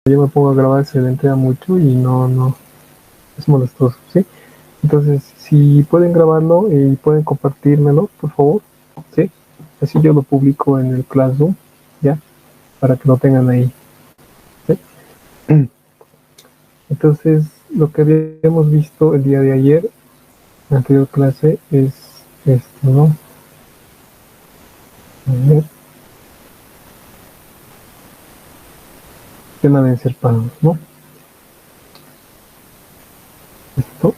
yo me pongo a grabar se ventea mucho y no, es molestoso, ¿sí? Entonces, si pueden grabarlo y pueden compartírmelo, por favor, ¿sí? Así yo lo publico en el Classroom, ¿ya? Para que lo tengan ahí, ¿sí? Entonces, lo que habíamos visto el día de ayer, en la anterior clase, es esto, ¿no? A ver, tema de encerpados, ¿no? Esto,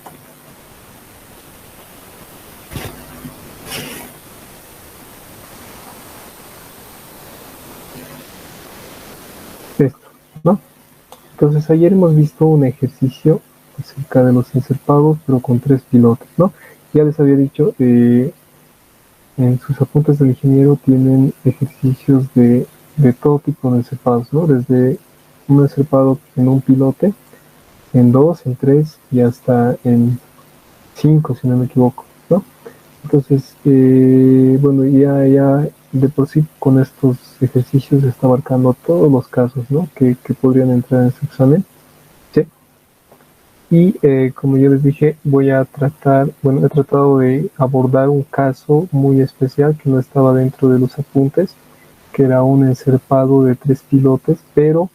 esto, ¿no? Entonces, ayer hemos visto un ejercicio acerca de los encerpados, pero con 3 pilotes, ¿no? Ya les había dicho, en sus apuntes del ingeniero tienen ejercicios de todo tipo de encerpados, ¿no? Desde un encerpado en un pilote, en 2, en 3 y hasta en 5, si no me equivoco, ¿no? Entonces, bueno, ya de por sí con estos ejercicios se está abarcando todos los casos, ¿no? Que podrían entrar en su examen, ¿sí? Y como yo les dije, voy a tratar, bueno, he tratado de abordar un caso muy especial que no estaba dentro de los apuntes, que era un encerpado de 3 pilotes, pero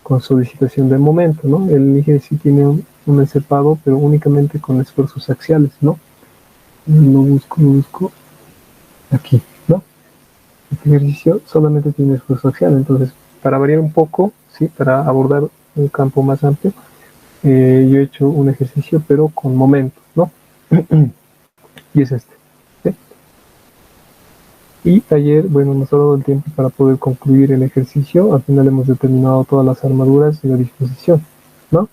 con solicitación de momento, ¿no? El eje sí tiene un encerpado, pero únicamente con esfuerzos axiales, ¿no? Lo busco aquí, ¿no? Este ejercicio solamente tiene esfuerzo axial, entonces, para variar un poco, ¿sí? Para abordar un campo más amplio, yo he hecho un ejercicio, pero con momentos, ¿no? Y es este, ¿sí? Y ayer, bueno, nos ha dado el tiempo para poder concluir el ejercicio. Al final hemos determinado todas las armaduras y la disposición, ¿no?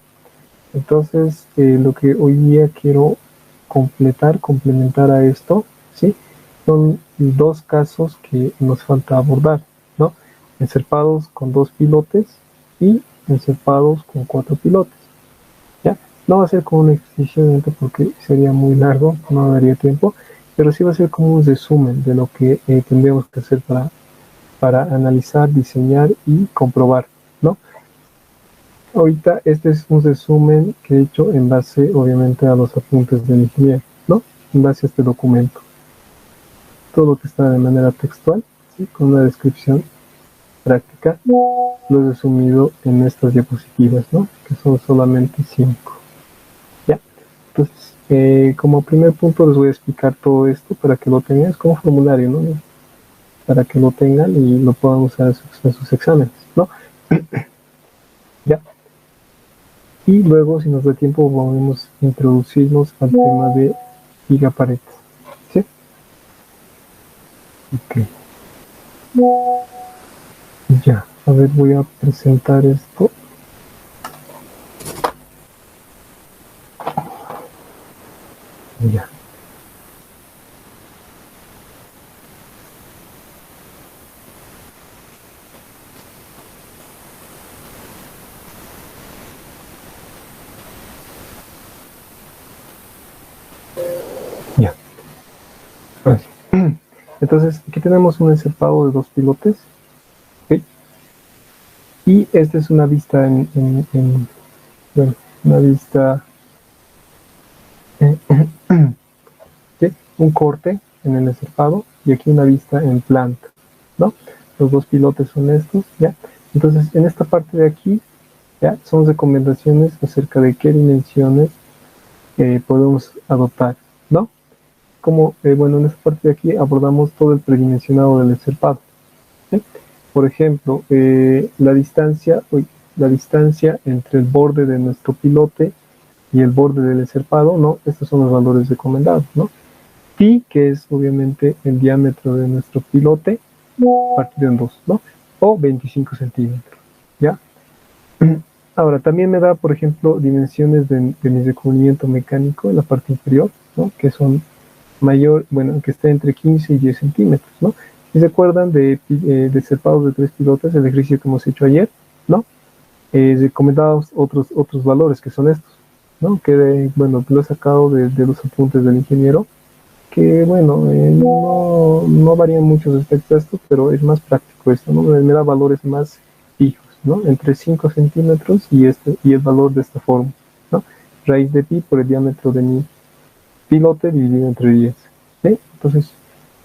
Entonces, lo que hoy día quiero complementar a esto, ¿sí? Son 2 casos que nos falta abordar, ¿no? Encerpados con 2 pilotes y encerpados con 4 pilotes, ¿ya? No va a ser como un ejercicio porque sería muy largo, no daría tiempo, pero sí va a ser como un resumen de lo que tendríamos que hacer para analizar, diseñar y comprobar, ¿no? Ahorita este es un resumen que he hecho en base, obviamente, a los apuntes del ingeniero, ¿no? En base a este documento. Todo lo que está de manera textual, ¿sí? Con una descripción práctica, lo he resumido en estas diapositivas, ¿no? Que son solamente 5. ¿Ya? Entonces, como primer punto les voy a explicar todo esto para que lo tengan, es como formulario, ¿no? Para que lo tengan y lo puedan usar en sus exámenes, ¿no? ¿Ya? Y luego, si nos da tiempo, vamos a introducirnos al tema de gigaparedes. ¿Sí? Ok. Ya. A ver, voy a presentar esto. Ya. Ya. Ahora sí. Entonces, aquí tenemos un encerpado de 2 pilotes. ¿Sí? Y esta es una vista bueno, una vista, ¿sí? Un corte en el encerpado y aquí una vista en planta, ¿no? Los 2 pilotes son estos, ¿ya? Entonces, en esta parte de aquí, ¿ya? Son recomendaciones acerca de qué dimensiones podemos adoptar, ¿no? Como, bueno, en esta parte de aquí abordamos todo el predimensionado del encerpado, ¿sí? Por ejemplo, la distancia entre el borde de nuestro pilote y el borde del encerpado, ¿no? Estos son los valores recomendados, ¿no? Pi, que es obviamente el diámetro de nuestro pilote, partido en 2, ¿no? O 25 centímetros, ¿ya? Ahora, también me da, por ejemplo, dimensiones de mi recubrimiento mecánico en la parte inferior, ¿no? Que son bueno, que está entre 15 y 10 centímetros, ¿no? Si se acuerdan de cepados de 3 pilotes, el ejercicio que hemos hecho ayer, ¿no? Recomendados otros valores que son estos, ¿no? Que, bueno, lo he sacado de los apuntes del ingeniero, que, bueno, no varían mucho respecto a esto, pero es más práctico esto, ¿no? Me da valores más fijos, ¿no? Entre 5 centímetros y el valor de esta forma, ¿no? Raíz de pi por el diámetro de mi pilote dividido entre 10. ¿Sí? Entonces,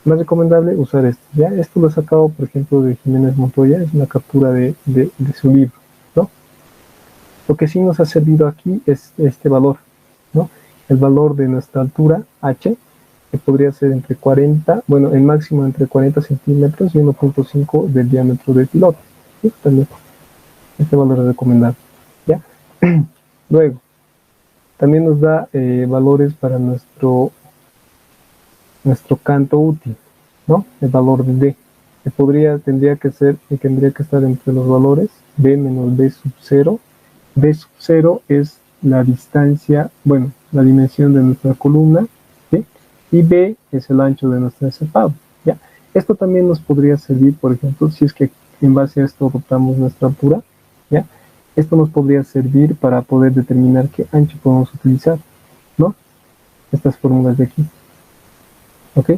más recomendable usar esto. ¿Ya? Esto lo he sacado, por ejemplo, de Jiménez Montoya, es una captura de su libro, ¿no? Lo que sí nos ha servido aquí es este valor, ¿no? El valor de nuestra altura, h, que podría ser entre 40, bueno, el máximo entre 40 centímetros y 1.5 del diámetro del pilote. ¿Sí? También este valor es recomendable. ¿Ya? Luego, también nos da valores para nuestro canto útil, ¿no? El valor de D, que tendría que estar entre los valores B menos B sub 0. B sub 0 es la distancia, bueno, la dimensión de nuestra columna, ¿sí? Y B es el ancho de nuestro encerpado, ¿ya? Esto también nos podría servir, por ejemplo, si es que en base a esto adoptamos nuestra altura, ¿ya? Esto nos podría servir para poder determinar qué ancho podemos utilizar, ¿no? Estas fórmulas de aquí. ¿Ok?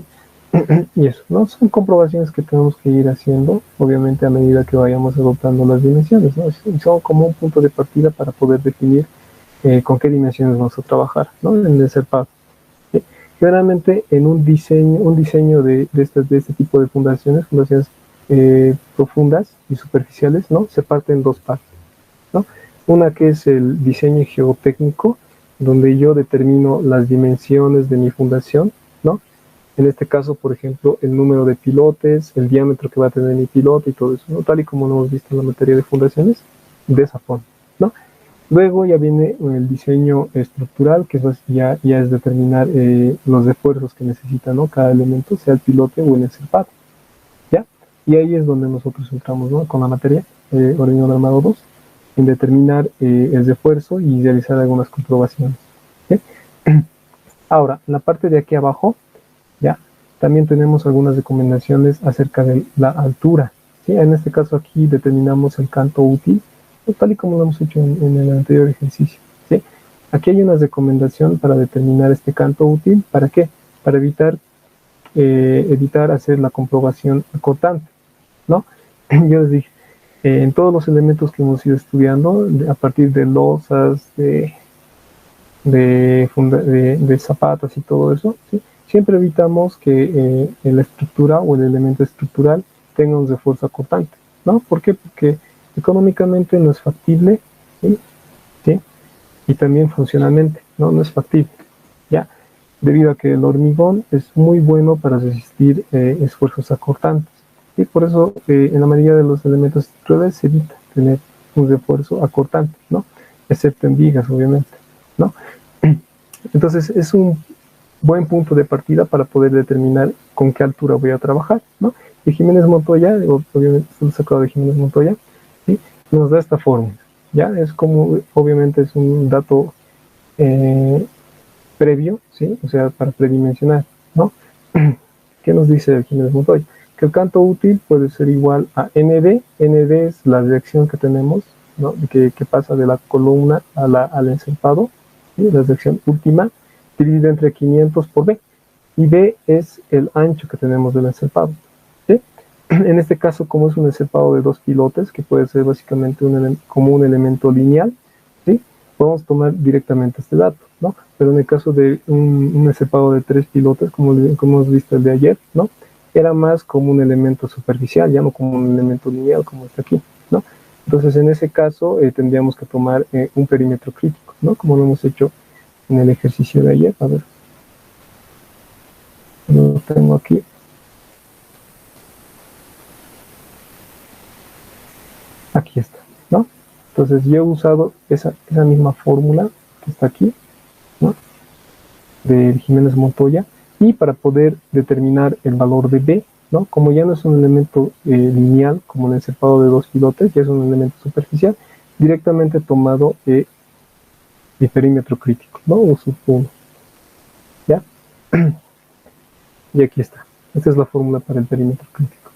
Y eso, ¿no? Son comprobaciones que tenemos que ir haciendo, obviamente a medida que vayamos adoptando las dimensiones, ¿no? Son como un punto de partida para poder definir con qué dimensiones vamos a trabajar, ¿no? En el encerpado. ¿Sí? Generalmente en un diseño de este tipo de fundaciones profundas y superficiales, ¿no? Se parte en dos partes, ¿no? Una que es el diseño geotécnico, donde yo determino las dimensiones de mi fundación, ¿no? En este caso, por ejemplo, el número de pilotes, el diámetro que va a tener mi pilote y todo eso, ¿no? Tal y como lo hemos visto en la materia de fundaciones, de esa forma, ¿no? Luego ya viene el diseño estructural, que ya es determinar los refuerzos que necesita, ¿no? Cada elemento, sea el pilote o el encerpado, ¿ya? Y ahí es donde nosotros entramos, ¿no? Con la materia Ordenador Armado 2, en determinar el refuerzo y realizar algunas comprobaciones, ¿sí? Ahora, en la parte de aquí abajo, ¿ya? También tenemos algunas recomendaciones acerca de la altura, ¿sí? En este caso aquí determinamos el canto útil, tal y como lo hemos hecho en el anterior ejercicio, ¿sí? Aquí hay una recomendación para determinar este canto útil. ¿Para qué? Para evitar hacer la comprobación acotante, ¿no? Yo les dije, en todos los elementos que hemos ido estudiando, a partir de losas, de zapatas y todo eso, ¿sí? Siempre evitamos que la estructura o el elemento estructural tenga un refuerzo acotante, ¿no? ¿Por qué? Porque económicamente no es factible, ¿sí? ¿Sí? Y también funcionalmente, ¿no? No es factible, ¿ya? Debido a que el hormigón es muy bueno para resistir esfuerzos acortantes. Y por eso en la mayoría de los elementos estructurales se evita tener un refuerzo acortante, ¿no? Excepto en vigas, obviamente, ¿no? Entonces es un buen punto de partida para poder determinar con qué altura voy a trabajar, ¿no? Y Jiménez Montoya, obviamente esto lo sacado de Jiménez Montoya, ¿sí? Nos da esta fórmula, ¿ya? Es como, obviamente es un dato previo, ¿sí? O sea, para predimensionar, ¿no? ¿Qué nos dice Jiménez Montoya? Que el canto útil puede ser igual a ND. ND es la dirección que tenemos, ¿no? Que pasa de la columna al encerpado, ¿sí? La dirección última, dividida entre 500 por B. Y B es el ancho que tenemos del encerpado, ¿sí? En este caso, como es un encerpado de dos pilotes, que puede ser básicamente como un elemento lineal, ¿sí? Podemos tomar directamente este dato, ¿no? Pero en el caso de un encerpado de tres pilotes, como hemos visto el de ayer, ¿no? Era más como un elemento superficial, ya no como un elemento lineal como está aquí, ¿no? Entonces, en ese caso, tendríamos que tomar un perímetro crítico, ¿no? Como lo hemos hecho en el ejercicio de ayer. A ver, lo tengo aquí. Aquí está, ¿no? Entonces, yo he usado esa misma fórmula que está aquí, ¿no? De Jiménez Montoya, y para poder determinar el valor de B, ¿no? Como ya no es un elemento lineal, como el encerpado de dos pilotes, ya es un elemento superficial, directamente tomado de perímetro crítico, ¿no? O sub 1, ¿ya? Y aquí está. Esta es la fórmula para el perímetro crítico,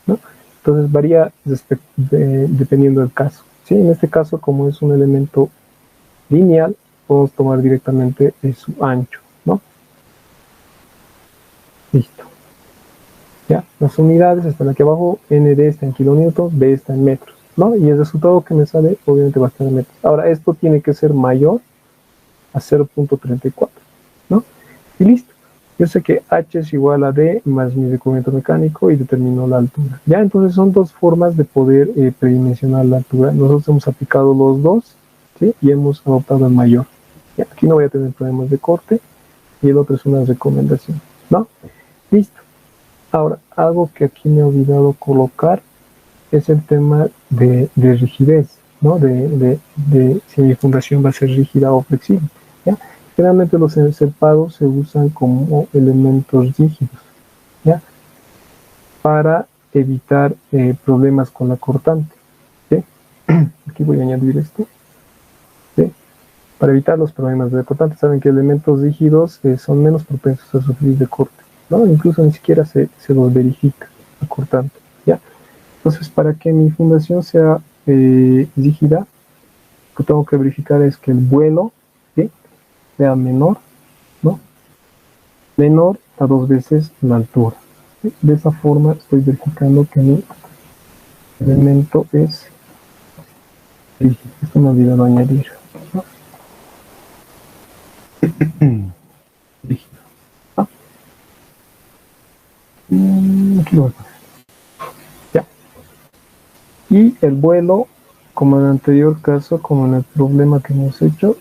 ¿no? Entonces varía dependiendo del caso, ¿sí? En este caso, como es un elemento lineal, podemos tomar directamente su ancho, ¿no? Listo. ¿Ya? Las unidades están aquí abajo, ND está en kilonewtons, B está en metros, ¿no? Y el resultado que me sale obviamente va a estar en metros. Ahora, esto tiene que ser mayor a 0.34, ¿no? Y listo. Yo sé que h es igual a d más mi recubrimiento mecánico y determino la altura. Ya, entonces son dos formas de poder predimensionar la altura. Nosotros hemos aplicado los dos, ¿sí? Y hemos adoptado el mayor. Ya, aquí no voy a tener problemas de corte y el otro es una recomendación, ¿no? Listo. Ahora, algo que aquí me he olvidado colocar es el tema de rigidez, ¿no? De si mi fundación va a ser rígida o flexible, ¿ya? Generalmente los encerpados se usan como elementos rígidos, ¿ya? Para evitar problemas con la cortante, ¿sí? Aquí voy a añadir esto, ¿sí? Para evitar los problemas de la cortante. Saben que elementos rígidos son menos propensos a sufrir de corte, ¿no? Incluso ni siquiera se los verifica la cortante, ¿ya? Entonces, para que mi fundación sea rígida, lo que tengo que verificar es que el vuelo, ¿sí?, sea menor, ¿no? Menor a 2 veces la altura, ¿sí? De esa forma estoy verificando que mi elemento es rígido. Esto me olvidó añadir, ¿no? Rígido. ¿Ah? Aquí lo voy a poner. Ya. Y el vuelo, como en el anterior caso, como en el problema que hemos hecho,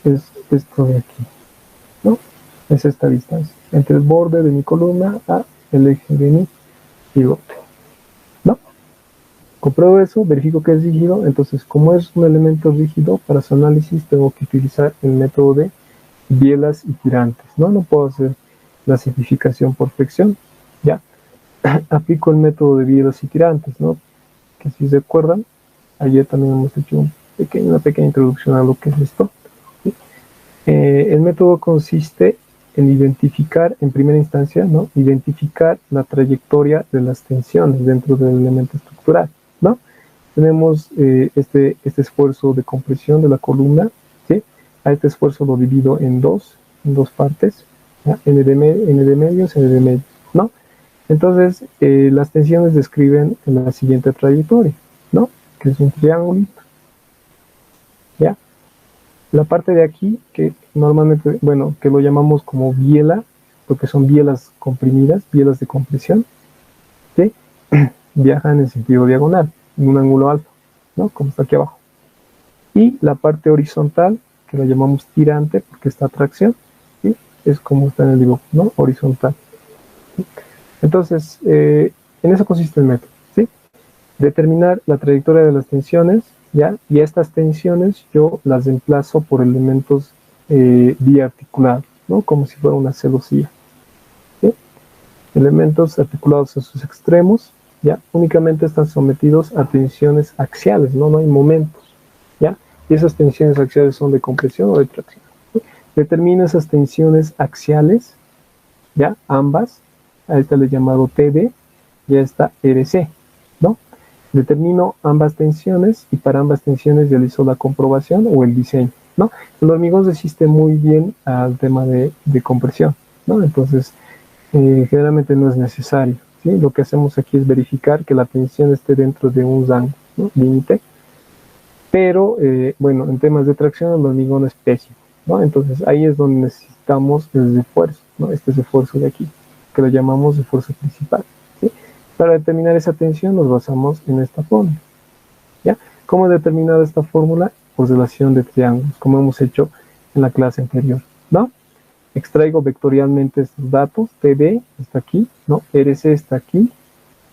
es esto de aquí, ¿no? Es esta distancia entre el borde de mi columna a el eje de mi pivote, ¿no? Compruebo eso, verifico que es rígido. Entonces, como es un elemento rígido, para su análisis tengo que utilizar el método de bielas y tirantes, ¿no? No puedo hacer la simplificación por flexión, ¿ya? Aplico el método de bielas y tirantes, ¿no? Que si se acuerdan, ayer también hemos hecho una pequeña introducción a lo que es esto, ¿sí? El método consiste en identificar, en primera instancia, ¿no?, identificar la trayectoria de las tensiones dentro del elemento estructural, ¿no? Tenemos este esfuerzo de compresión de la columna, ¿sí? A este esfuerzo lo divido en dos partes, ¿ya? N de medios, N de medios, ¿no? Entonces, las tensiones describen la siguiente trayectoria, ¿no? Que es un triangulito, ¿ya? La parte de aquí, que normalmente, bueno, que lo llamamos como biela, porque son bielas comprimidas, bielas de compresión, ¿sí? Viajan en sentido diagonal, en un ángulo alfa, ¿no? Como está aquí abajo. Y la parte horizontal, que la llamamos tirante, porque está tracción, ¿sí? Es como está en el dibujo, ¿no? Horizontal, ¿sí? Entonces, en eso consiste el método, ¿sí? Determinar la trayectoria de las tensiones, ¿ya? Y a estas tensiones yo las reemplazo por elementos biarticulados, ¿no? Como si fuera una celosía, ¿sí? Elementos articulados a sus extremos, ¿ya? Únicamente están sometidos a tensiones axiales, ¿no? No hay momentos, ¿ya? Y esas tensiones axiales son de compresión o de tracción, ¿sí? Determina esas tensiones axiales, ¿ya? Ambas, a esta le he llamado TD y a esta RC, ¿no? Determino ambas tensiones y para ambas tensiones realizo la comprobación o el diseño, ¿no? El hormigón resiste muy bien al tema de compresión, ¿no? Entonces, generalmente no es necesario, ¿sí? Lo que hacemos aquí es verificar que la tensión esté dentro de un rango, ¿no?, límite, pero, bueno, en temas de tracción el hormigón es pésimo, ¿no? Entonces, ahí es donde necesitamos el refuerzo, ¿no? Este refuerzo de aquí, que lo llamamos refuerzo principal, ¿sí? Para determinar esa tensión nos basamos en esta fórmula, ¿ya? ¿Cómo he determinado esta fórmula? Por relación de triángulos, como hemos hecho en la clase anterior, ¿no? Extraigo vectorialmente estos datos, TD está aquí, ¿no? RC está aquí,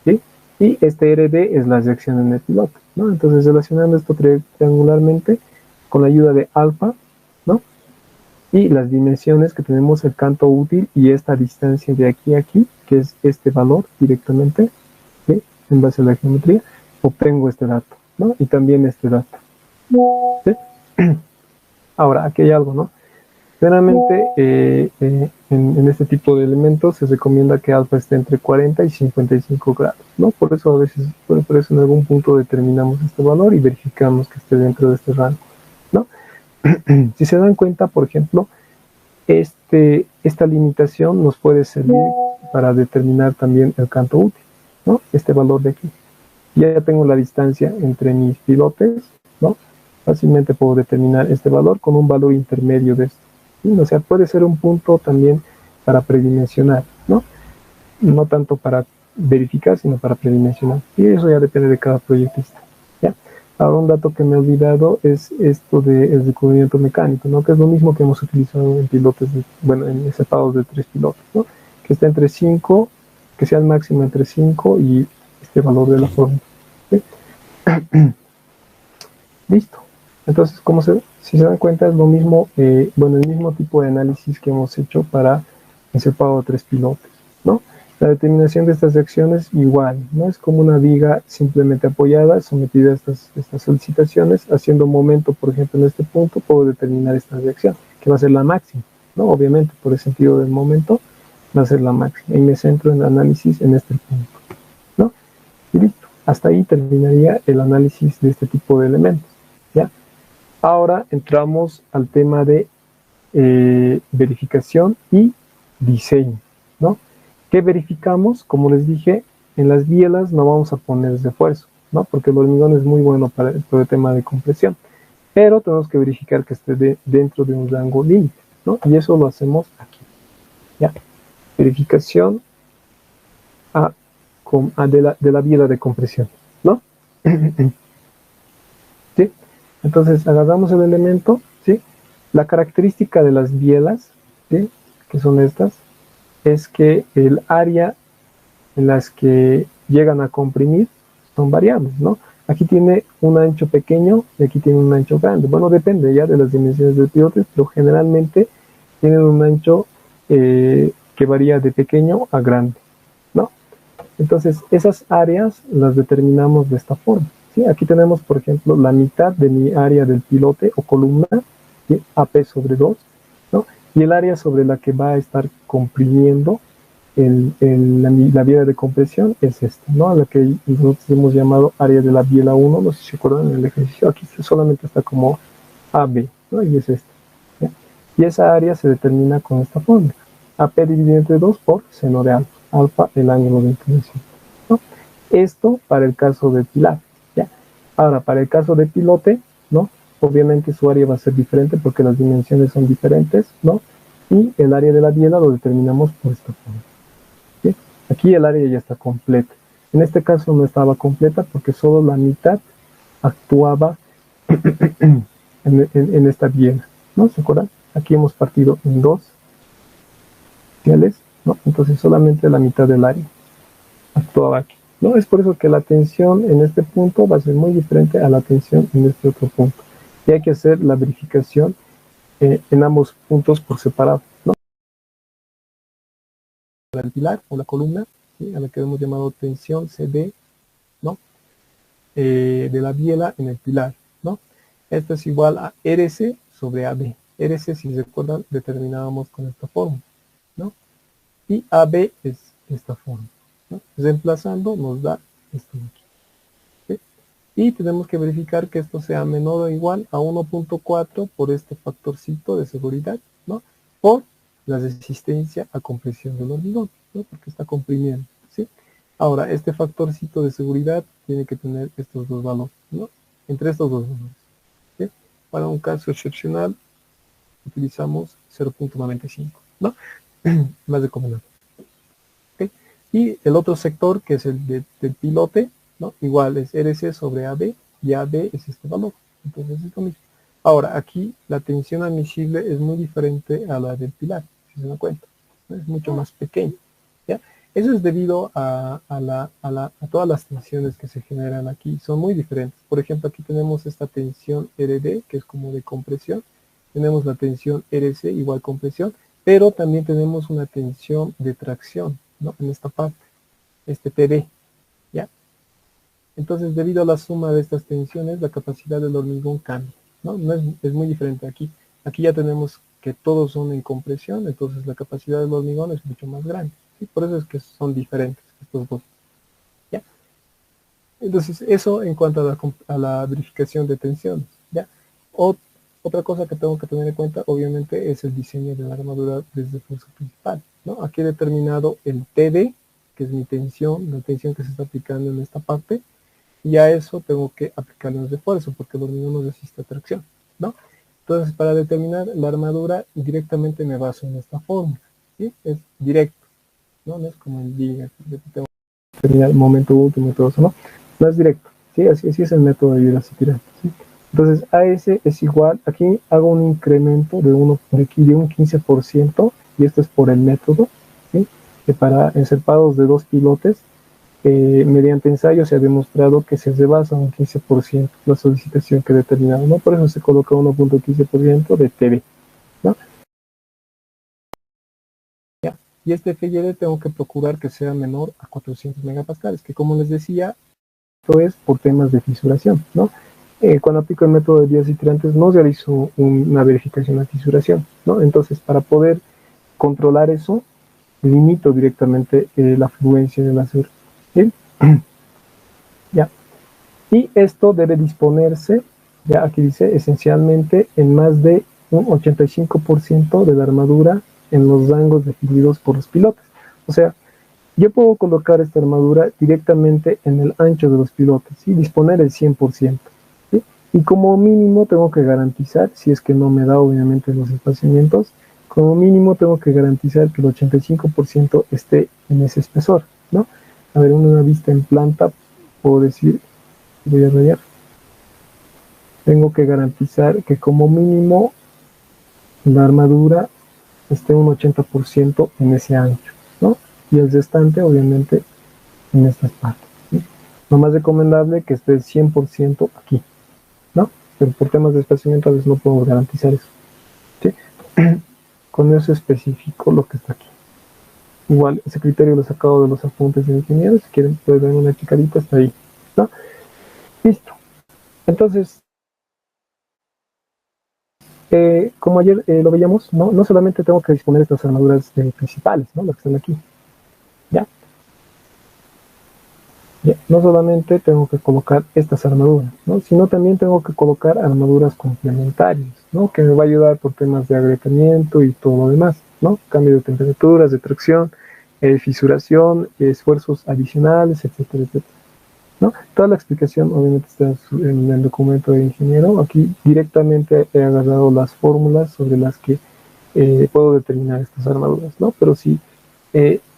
¿sí? Y este RD es la reacción en el piloto, ¿no? Entonces, relacionando esto triangularmente con la ayuda de alfa, ¿no? Y las dimensiones que tenemos, el canto útil y esta distancia de aquí a aquí, que es este valor directamente, ¿sí?, en base a la geometría, obtengo este dato, ¿no? Y también este dato, ¿sí? Ahora, aquí hay algo, ¿no? Generalmente en este tipo de elementos se recomienda que alfa esté entre 40 y 55 grados, ¿no? Por eso a veces, por eso en algún punto determinamos este valor y verificamos que esté dentro de este rango, ¿no? Si se dan cuenta, por ejemplo, esta limitación nos puede servir para determinar también el canto útil, ¿no? Este valor de aquí. ya tengo la distancia entre mis pilotes, ¿no? Fácilmente puedo determinar este valor con un valor intermedio de esto, ¿sí? O sea, puede ser un punto también para predimensionar, ¿no? No tanto para verificar, sino para predimensionar. Y eso ya depende de cada proyectista, ¿ya? Ahora, un dato que me he olvidado es esto del descubrimiento mecánico, ¿no? Que es lo mismo que hemos utilizado en pilotes, bueno, en separos de 3 pilotes, ¿no? Que está entre 5, que sea el máximo entre 5 y este valor de la fórmula, ¿sí? Listo. Entonces, si se dan cuenta, es lo mismo, bueno, el mismo tipo de análisis que hemos hecho para el separado de 3 pilotes, ¿no? La determinación de estas reacciones igual, ¿no? Es como una viga simplemente apoyada, sometida a estas solicitaciones, haciendo momento, por ejemplo, en este punto, puedo determinar esta reacción, que va a ser la máxima, ¿no? Obviamente, por el sentido del momento, va a ser la máxima. Y me centro en el análisis en este punto, ¿no? Y listo. Hasta ahí terminaría el análisis de este tipo de elementos, ¿ya? Ahora entramos al tema de verificación y diseño, ¿no? ¿Qué verificamos? Como les dije, en las bielas no vamos a poner refuerzo, ¿no? Porque el hormigón es muy bueno para el tema de compresión, pero tenemos que verificar que esté dentro de un rango límite, ¿no? Y eso lo hacemos aquí, ¿ya? Verificación de la biela de compresión, ¿no? ¿Sí? Entonces agarramos el elemento, ¿sí? La característica de las bielas, ¿sí? Que son estas, es que el área en las que llegan a comprimir son variables, ¿no? Aquí tiene un ancho pequeño y aquí tiene un ancho grande. Bueno, depende ya de las dimensiones del pivote, pero generalmente tienen un ancho que varía de pequeño a grande, ¿no? Entonces, esas áreas las determinamos de esta forma, ¿sí? Aquí tenemos, por ejemplo, la mitad de mi área del pilote o columna, ¿sí? AP sobre 2, ¿no? Y el área sobre la que va a estar comprimiendo la biela de compresión es esta, ¿no? A la que nosotros hemos llamado área de la biela 1, no sé si se acuerdan en el ejercicio, aquí solamente está como AB, ¿no? Y es esta, ¿ya? Y esa área se determina con esta fórmula, AP dividido entre 2 por seno de alfa, alfa el ángulo de inclinación, ¿no? Esto para el caso de pilar, ¿ya? Ahora, para el caso de pilote, ¿no? Obviamente su área va a ser diferente porque las dimensiones son diferentes, ¿no? Y el área de la biela lo determinamos por esta forma. ¿Sí? Aquí el área ya está completa. En este caso no estaba completa porque solo la mitad actuaba en esta biela, ¿no? ¿Se acuerdan? Aquí hemos partido en dos parciales, ¿no? Entonces solamente la mitad del área actuaba aquí, ¿no? Es por eso que la tensión en este punto va a ser muy diferente a la tensión en este otro punto. Y hay que hacer la verificación en ambos puntos por separado, ¿no? El pilar o la columna, ¿sí? A la que hemos llamado tensión CD, ¿no? De la biela en el pilar, ¿no? Esto es igual a RC sobre AB. RC, si recuerdan, determinábamos con esta forma, ¿no? Y AB es esta forma, ¿no? Reemplazando nos da esto de aquí, ¿sí? Y tenemos que verificar que esto sea menor o igual a 1.4 por este factorcito de seguridad, ¿no? Por la resistencia a compresión del hormigón, ¿no? Porque está comprimiendo, ¿sí? Ahora, este factorcito de seguridad tiene que tener estos dos valores, ¿no? Entre estos dos valores, ¿sí? Para un caso excepcional, utilizamos 0.95, ¿no? Más recomendable. ¿Okay? Y el otro sector, que es el del pilote, ¿no? Igual es RC sobre AB, y AB es este valor. Entonces es lo mismo. Ahora, aquí la tensión admisible es muy diferente a la del pilar, si se dan cuenta, ¿no? Es mucho más pequeña, ¿ya? Eso es debido a todas las tensiones que se generan aquí, son muy diferentes. Por ejemplo, aquí tenemos esta tensión RD, que es como de compresión, tenemos la tensión RC igual compresión, pero también tenemos una tensión de tracción, ¿no? En esta parte, este TD, ¿ya? Entonces, debido a la suma de estas tensiones, la capacidad del hormigón cambia, ¿no? Es muy diferente aquí. Aquí ya tenemos que todos son en compresión, entonces la capacidad del hormigón es mucho más grande, ¿sí? Por eso es que son diferentes estos dos, ¿ya? Entonces, eso en cuanto a la verificación de tensiones, ¿ya? Otra cosa que tengo que tener en cuenta, obviamente, es el diseño de la armadura desde fuerza principal, ¿no? Aquí he determinado el TD, que es mi tensión, la tensión que se está aplicando en esta parte, y a eso tengo que aplicarle un refuerzo, porque el hormigón no resiste tracción, ¿no? Entonces, para determinar la armadura, directamente me baso en esta fórmula, ¿sí? Es directo, ¿no? No es como el diga, que tengo que determinar el momento último y todo eso, ¿no? No es directo, ¿sí? Así es el método de Violasi tirante, ¿sí? Entonces, AS es igual, aquí hago un incremento de un 15%, y esto es por el método, ¿sí? Que para encerpados de 2 pilotes, mediante ensayo se ha demostrado que se rebasa un 15% la solicitación que he determinado, ¿no? Por eso se coloca 1.15% de TB, ¿no? Ya. Y este FYD tengo que procurar que sea menor a 400 megapascales, que como les decía, esto es por temas de fisuración, ¿no? Cuando aplico el método de vías y tirantes no realizo una verificación de fisuración, ¿no? Entonces, para poder controlar eso, limito directamente la fluencia del láser, ¿sí? Ya. Y esto debe disponerse, ya aquí dice, esencialmente en más de un 85% de la armadura en los rangos definidos por los pilotos. O sea, yo puedo colocar esta armadura directamente en el ancho de los pilotos y disponer el 100%. ¿Sí? Y como mínimo tengo que garantizar, si es que no me da obviamente los espaciamientos, como mínimo tengo que garantizar que el 85% esté en ese espesor, ¿no? A ver, una vista en planta, puedo decir, voy a rayar, tengo que garantizar que como mínimo la armadura esté un 80% en ese ancho, ¿no? Y el restante, obviamente, en estas partes, ¿sí? Lo más recomendable que esté 100% aquí, ¿no? Pero por temas de espaciamiento a veces no podemos garantizar eso, ¿sí? Con eso especifico lo que está aquí. Igual, ese criterio lo he sacado de los apuntes de ingenieros, si quieren pueden dar una chicadita, está ahí, ¿no? Listo. Entonces, como ayer lo veíamos, no solamente tengo que disponer de estas armaduras principales, ¿no? Las que están aquí, ¿ya? No solamente tengo que colocar estas armaduras, ¿no? Sino también tengo que colocar armaduras complementarias, ¿no? Que me va a ayudar por temas de agrietamiento y todo lo demás, ¿no? Cambio de temperaturas, de tracción, fisuración, esfuerzos adicionales, etcétera, etcétera, ¿no? Toda la explicación obviamente está en el documento de ingeniero. Aquí directamente he agarrado las fórmulas sobre las que puedo determinar estas armaduras, ¿no? Pero sí,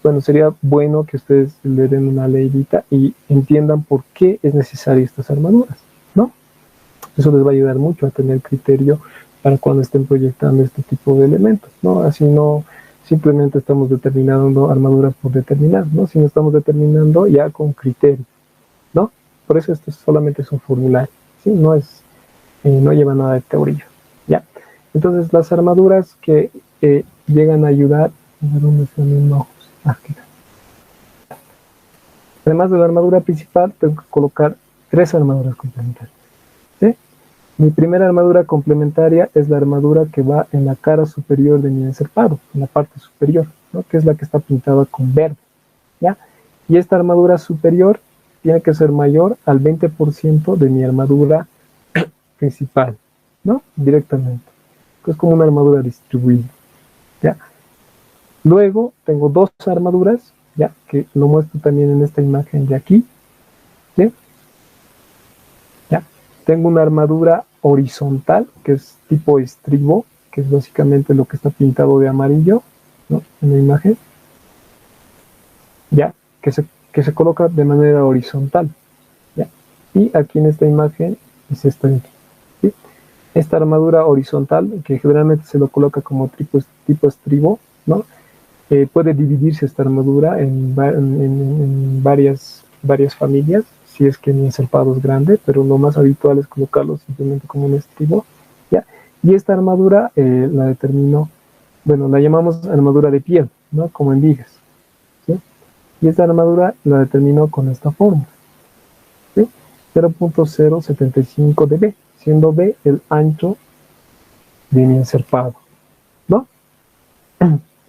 bueno, sería bueno que ustedes le den una leidita y entiendan por qué es necesario estas armaduras, ¿no? Eso les va a ayudar mucho a tener criterio para cuando estén proyectando este tipo de elementos, ¿no? Así no simplemente estamos determinando armaduras por determinar, ¿no? Sino estamos determinando ya con criterio, ¿no? Por eso esto solamente es un formulario, ¿sí? No lleva nada de teoría, ¿ya? Entonces, las armaduras que llegan a ayudar, a ver dónde están mis ojos. Aquí. Además de la armadura principal, tengo que colocar 3 armaduras complementarias, ¿sí? Mi primera armadura complementaria es la armadura que va en la cara superior de mi encerpado, en la parte superior, ¿no? Que es la que está pintada con verde, ¿ya? Y esta armadura superior tiene que ser mayor al 20% de mi armadura principal, ¿no? Directamente. Es como una armadura distribuida, ¿ya? Luego tengo 2 armaduras, ¿ya? Que lo muestro también en esta imagen de aquí, ¿sí? ¿Ya? Tengo una armadura horizontal, que es tipo estribo, que es básicamente lo que está pintado de amarillo, ¿no? En la imagen, ¿ya? Que se coloca de manera horizontal, ¿ya? Y aquí en esta imagen es esta de aquí, ¿sí? Esta armadura horizontal, que generalmente se lo coloca como tipo estribo, ¿no? Puede dividirse esta armadura en varias familias, si es que mi encerpado es grande, pero lo más habitual es colocarlo simplemente como un estribo, ¿ya? Y esta armadura la determino, bueno, la llamamos armadura de piel, ¿no? Como en vigas, ¿sí? Y esta armadura la determino con esta forma, ¿sí? 0.075 de B, siendo B el ancho de mi encerpado, ¿no?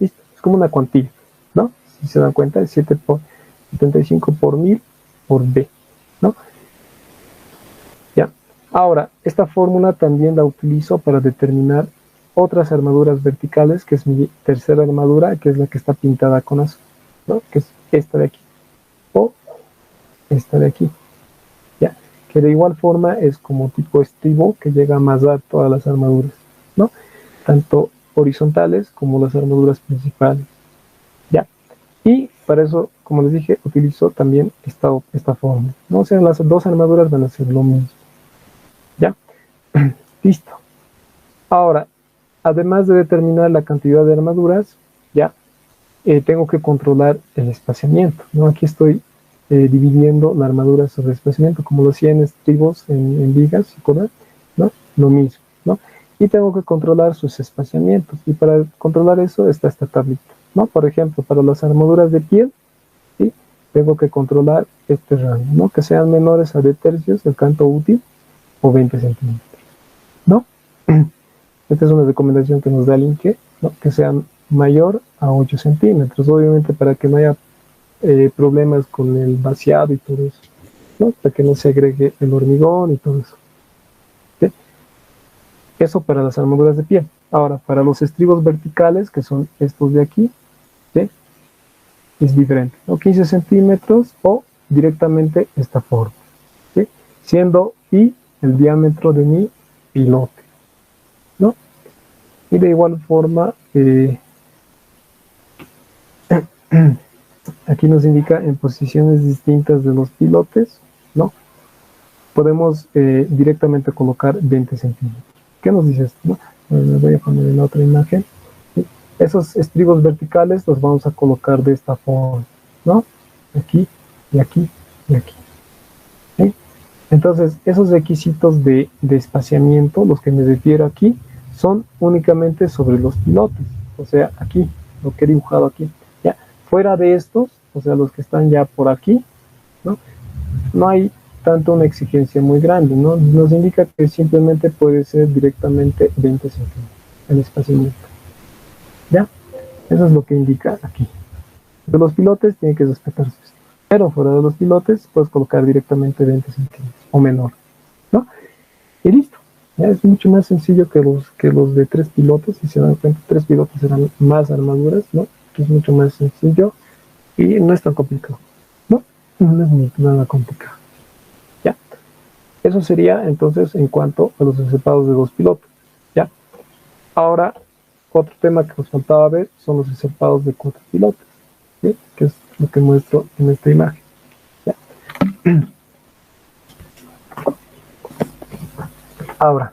Listo, es como una cuantía, ¿no? Si se dan cuenta, es 75 por 1000 por B, ¿no? Ya. Ahora, esta fórmula también la utilizo para determinar otras armaduras verticales, que es mi tercera armadura, que es la que está pintada con azul, ¿no? Que es esta de aquí, o esta de aquí, ¿ya? que de igual forma es como tipo estribo que llega a amasar todas las armaduras, ¿no? Tanto horizontales como las armaduras principales, ¿ya? Y para eso, como les dije, utilizo también esta forma, ¿no? O sea, las dos armaduras van a ser lo mismo, ¿ya? Listo. Ahora, además de determinar la cantidad de armaduras, ya, tengo que controlar el espaciamiento, ¿no? Aquí estoy dividiendo la armadura sobre espaciamiento, como lo hacía en estribos, en vigas, ¿no? Lo mismo, ¿no? Y tengo que controlar sus espaciamientos, y para controlar eso está esta tablita, ¿no? Por ejemplo, para las armaduras de piel, ¿sí? Tengo que controlar este rango, ¿no? Que sean menores a 2 tercios del canto útil o 20 centímetros, ¿no? Esta es una recomendación que nos da el INCE, ¿no? Que sean mayor a 8 centímetros, obviamente para que no haya problemas con el vaciado y todo eso, ¿no? Para que no se agregue el hormigón y todo eso. ¿Sí? Eso para las armaduras de piel. Ahora, para los estribos verticales, que son estos de aquí, ¿sí? Es diferente, ¿no? 15 centímetros o directamente esta forma, ¿sí? Siendo I el diámetro de mi pilote, ¿no? Y de igual forma, aquí nos indica en posiciones distintas de los pilotes, ¿no? Podemos directamente colocar 20 centímetros. ¿Qué nos dice esto? ¿No? Me voy a poner en otra imagen. ¿Sí? Esos estribos verticales los vamos a colocar de esta forma, ¿no? Aquí, y aquí, y aquí. ¿Sí? Entonces, esos requisitos de espaciamiento, los que me refiero aquí, son únicamente sobre los pilotes. O sea, aquí, lo que he dibujado aquí. ¿Ya? Fuera de estos, o sea, los que están ya por aquí, ¿no? No hay tanto una exigencia muy grande, ¿no? Nos indica que simplemente puede ser directamente 20 centímetros el espaciamiento. ¿Ya? Eso es lo que indica aquí. De los pilotes tiene que respetarse esto. Pero fuera de los pilotes puedes colocar directamente 20 centímetros o menor, ¿no? Y listo. Ya es mucho más sencillo que los de 3 pilotes. Si se dan cuenta, 3 pilotes eran más armaduras, ¿no? Es mucho más sencillo y no es tan complicado, ¿no? No es nada complicado. ¿Ya? Eso sería entonces en cuanto a los reservados de 2 pilotos, ¿ya? Ahora, otro tema que nos faltaba ver son los reservados de 4 pilotos, ¿sí? Que es lo que muestro en esta imagen, ¿ya? Ahora,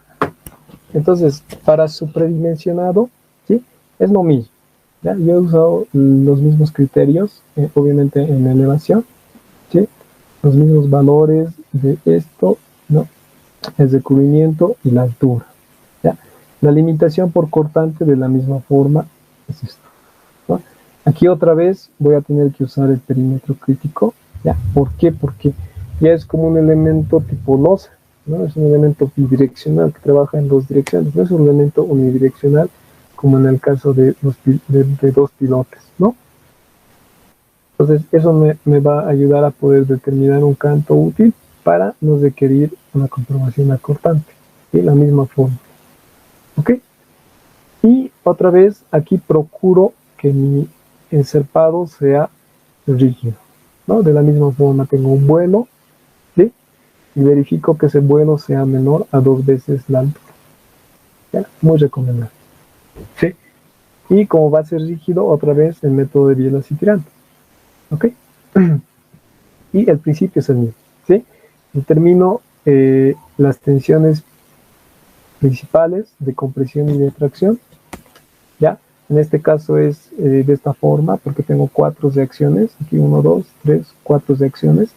entonces, para supradimensionado, ¿sí? Es lo mismo, ¿ya? Yo he usado los mismos criterios, obviamente en elevación, ¿sí? Los mismos valores de esto, ¿no? El recubrimiento y la altura, ¿ya? La limitación por cortante de la misma forma es esto, ¿no? Aquí otra vez voy a tener que usar el perímetro crítico, ¿ya? ¿Por qué? Porque ya es como un elemento tipo losa, ¿no? Es un elemento bidireccional que trabaja en 2 direcciones, no es un elemento unidireccional como en el caso de 2 pilotes, ¿no? Entonces eso me va a ayudar a poder determinar un canto útil para no requerir una comprobación acortante, ¿sí? La misma forma, ¿ok? Y otra vez aquí procuro que mi encerpado sea rígido, ¿no? De la misma forma tengo un vuelo, ¿sí? Y verifico que ese vuelo sea menor a 2 veces la altura, ¿ya? Muy recomendable, ¿sí? Y como va a ser rígido, otra vez el método de bielas y tirantes, ¿ok? Y el principio es el mismo, ¿sí? Determino las tensiones principales de compresión y de tracción, ¿ya? En este caso es de esta forma, porque tengo 4 reacciones, aquí 1, 2, 3, 4 reacciones,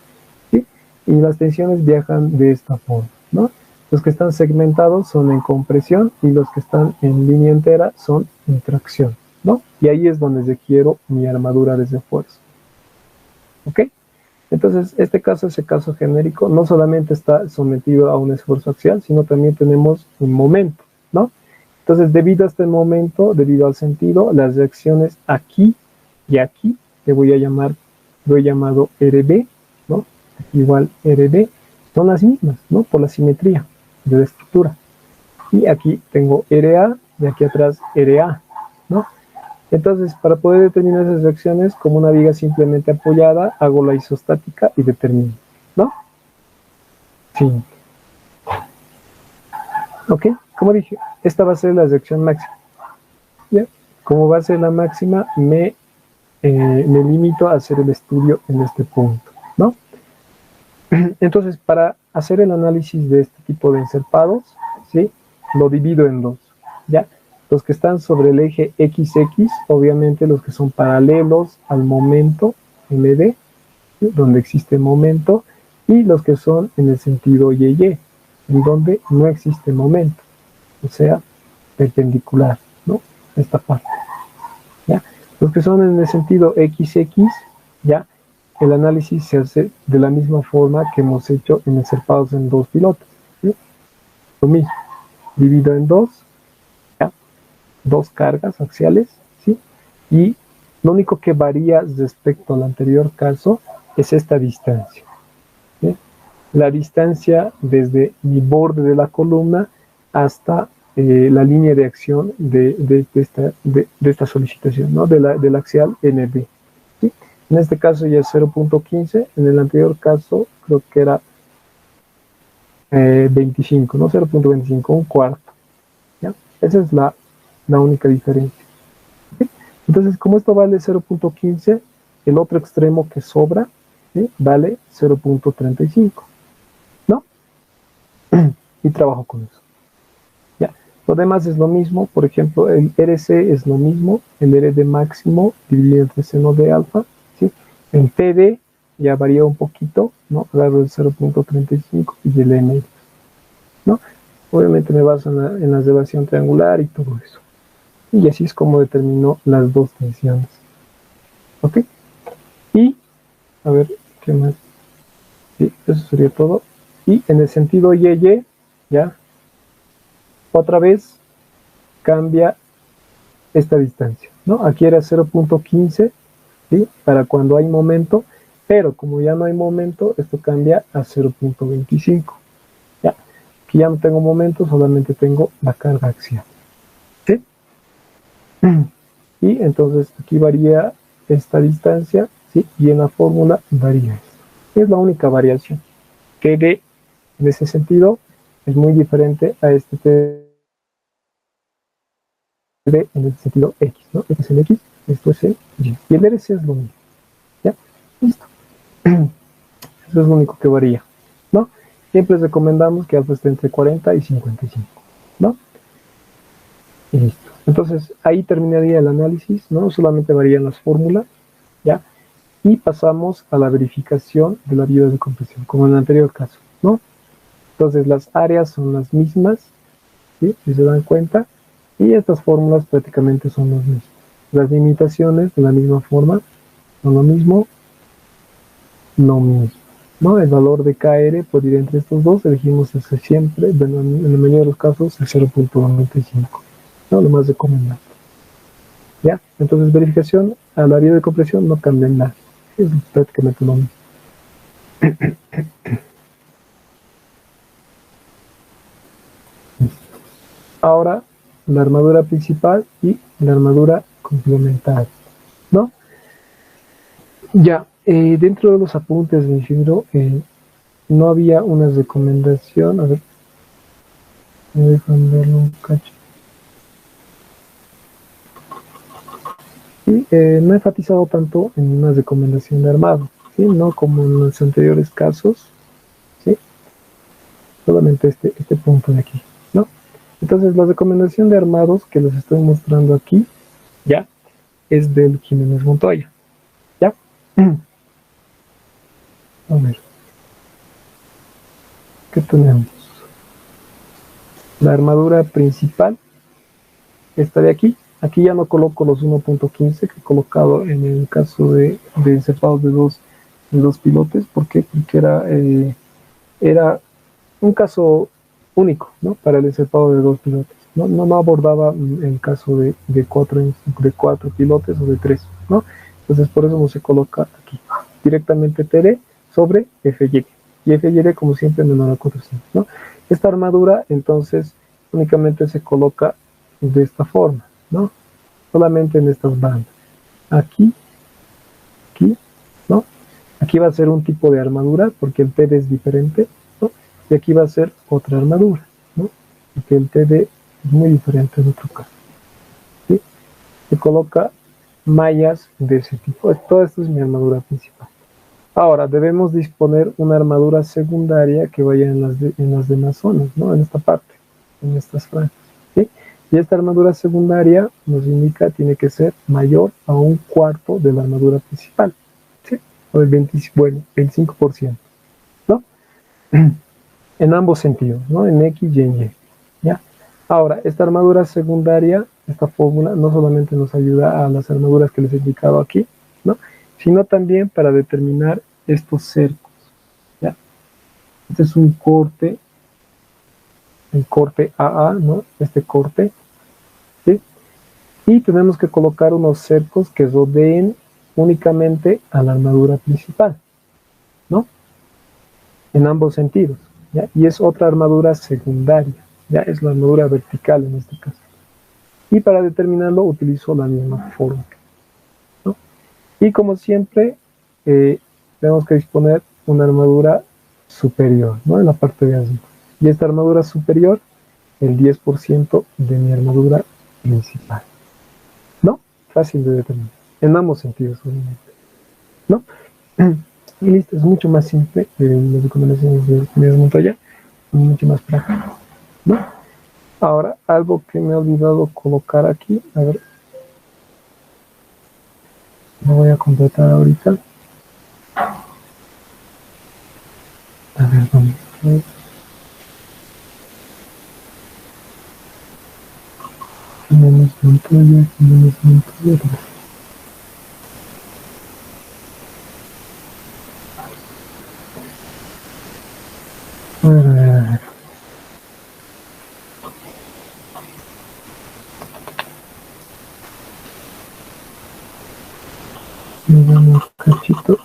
¿sí? Y las tensiones viajan de esta forma, ¿no? Los que están segmentados son en compresión y los que están en línea entera son en tracción, ¿no? Y ahí es donde requiero mi armadura de refuerzo, ¿ok? Entonces, este caso es el caso genérico, no solamente está sometido a un esfuerzo axial, sino también tenemos un momento, ¿no? Entonces, debido a este momento, debido al sentido, las reacciones aquí y aquí, que voy a llamar, lo he llamado RB, ¿no? Aquí igual RB, son las mismas, ¿no? Por la simetría de la estructura. Y aquí tengo RA, y aquí atrás RA, ¿no? Entonces, para poder determinar esas reacciones, como una viga simplemente apoyada, hago la isostática y determino, ¿no? 5. Ok, como dije, esta va a ser la sección máxima. ¿Ya? Como va a ser la máxima, me limito a hacer el estudio en este punto, ¿no? Entonces, para hacer el análisis de este tipo de encerpados, ¿sí? Lo divido en dos, ¿ya? Los que están sobre el eje XX, obviamente los que son paralelos al momento MD, ¿sí? Donde existe momento, y los que son en el sentido YY, en donde no existe momento, o sea, perpendicular, ¿no? Esta parte, ¿ya? Los que son en el sentido XX, ¿ya? El análisis se hace de la misma forma que hemos hecho en encerpados en dos pilotes, ¿sí? Lo mismo, divido en dos, ¿ya? Dos cargas axiales, ¿sí? Y lo único que varía respecto al anterior caso es esta distancia, ¿sí? La distancia desde mi borde de la columna hasta la línea de acción de esta solicitación, ¿no? Del axial NB. ¿Sí? En este caso ya es 0.15, en el anterior caso creo que era 25, ¿no? 0.25, un cuarto. ¿Ya? Esa es la única diferencia. ¿Sí? Entonces, como esto vale 0.15, el otro extremo que sobra, ¿sí? Vale 0.35, ¿no? Y trabajo con eso. ¿Ya? Lo demás es lo mismo, por ejemplo, el RC es lo mismo, el RD máximo dividido entre seno de alfa, ¿sí? En PD ya varía un poquito, ¿no? Agarro el 0.35 y el M, ¿no? Obviamente me baso en la elevación triangular y todo eso. Y así es como determino las dos tensiones. ¿Ok? Y, a ver, ¿qué más? Sí, eso sería todo. Y en el sentido YY, ya, otra vez cambia esta distancia, ¿no? Aquí era 0.15, ¿sí? Para cuando hay momento, pero como ya no hay momento, esto cambia a 0.25, ¿ya? Aquí ya no tengo momento, solamente tengo la carga axial, ¿sí? Y entonces aquí varía esta distancia, ¿sí? Y en la fórmula varía esto. Es la única variación que en ese sentido es muy diferente a este TD en el sentido X, ¿no? Este es el X, esto es el Y. Y el RC es lo mismo, ¿ya? Listo. Eso es lo único que varía, ¿no? Siempre recomendamos que alfa esté entre 40 y 55, ¿no? Y listo. Entonces, ahí terminaría el análisis, ¿no? Solamente varían las fórmulas, ¿ya? Y pasamos a la verificación de la vía de compresión, como en el anterior caso, ¿no? Entonces, las áreas son las mismas, ¿sí? Si se dan cuenta, y estas fórmulas prácticamente son las mismas. Las limitaciones, de la misma forma, son lo mismo, ¿no? El valor de KR por ir entre estos dos, elegimos ese siempre, en la mayoría de los casos, el 0.95, ¿no? Lo más recomendable. ¿Ya? Entonces, verificación a la vía de compresión no cambia nada. Es prácticamente lo mismo. Ahora, la armadura principal y la armadura complementaria, ¿no? Ya, dentro de los apuntes de ingeniero, no había una recomendación, a ver, me dejan verlo un cacho. Y no he enfatizado tanto en una recomendación de armado, ¿sí? No como en los anteriores casos, ¿sí? Solamente este punto de aquí, ¿no? Entonces, la recomendación de armados que les estoy mostrando aquí, ya, es del Jiménez Montoya, ¿ya? A ver, ¿qué tenemos? La armadura principal, esta de aquí. Aquí ya no coloco los 1.15 que he colocado en el caso de encefados de dos pilotes. ¿Por qué? Porque era un caso único, ¿no? Para el encepado de dos pilotes. No abordaba el caso de cuatro pilotes o de tres, ¿no? Entonces por eso no se coloca aquí. Directamente TD sobre FY. Y FY como siempre menor a 400, ¿no? Esta armadura entonces únicamente se coloca de esta forma, ¿no? Solamente en estas bandas. Aquí, aquí, ¿no? Aquí va a ser un tipo de armadura porque el TD es diferente, ¿no? Y aquí va a ser otra armadura, ¿no? Porque el TD es muy diferente en otro caso. ¿Sí? Se coloca mallas de ese tipo. Todo esto es mi armadura principal. Ahora, debemos disponer una armadura secundaria que vaya en las demás zonas, ¿no? En esta parte, en estas franjas. ¿Sí? Y esta armadura secundaria nos indica tiene que ser mayor a un cuarto de la armadura principal. ¿Sí? O el 25%, ¿no? En ambos sentidos, ¿no? En X y en Y. ¿Ya? Ahora, esta armadura secundaria, esta fórmula, no solamente nos ayuda a las armaduras que les he indicado aquí, ¿no? Sino también para determinar estos cercos. ¿Ya? Este es un corte, el corte AA, ¿no? Este corte, ¿sí? Y tenemos que colocar unos cercos que rodeen únicamente a la armadura principal, ¿no? En ambos sentidos, ¿ya? Y es otra armadura secundaria, ya es la armadura vertical en este caso. Y para determinarlo utilizo la misma fórmula, ¿no? Y como siempre, tenemos que disponer una armadura superior, ¿no? En la parte de arriba. Y esta armadura superior, el 10% de mi armadura principal, ¿no? Fácil de determinar, en ambos sentidos, obviamente, ¿no? Y listo, es mucho más simple. Las recomendaciones de Unidades Montoya son mucho más prácticas, ¿no? Ahora, algo que me he olvidado colocar aquí, a ver, lo voy a completar ahorita. A ver, vamos. Unidades Montoya, Unidades Montoya. A ver, a ver, a ver. Me dan un cachito.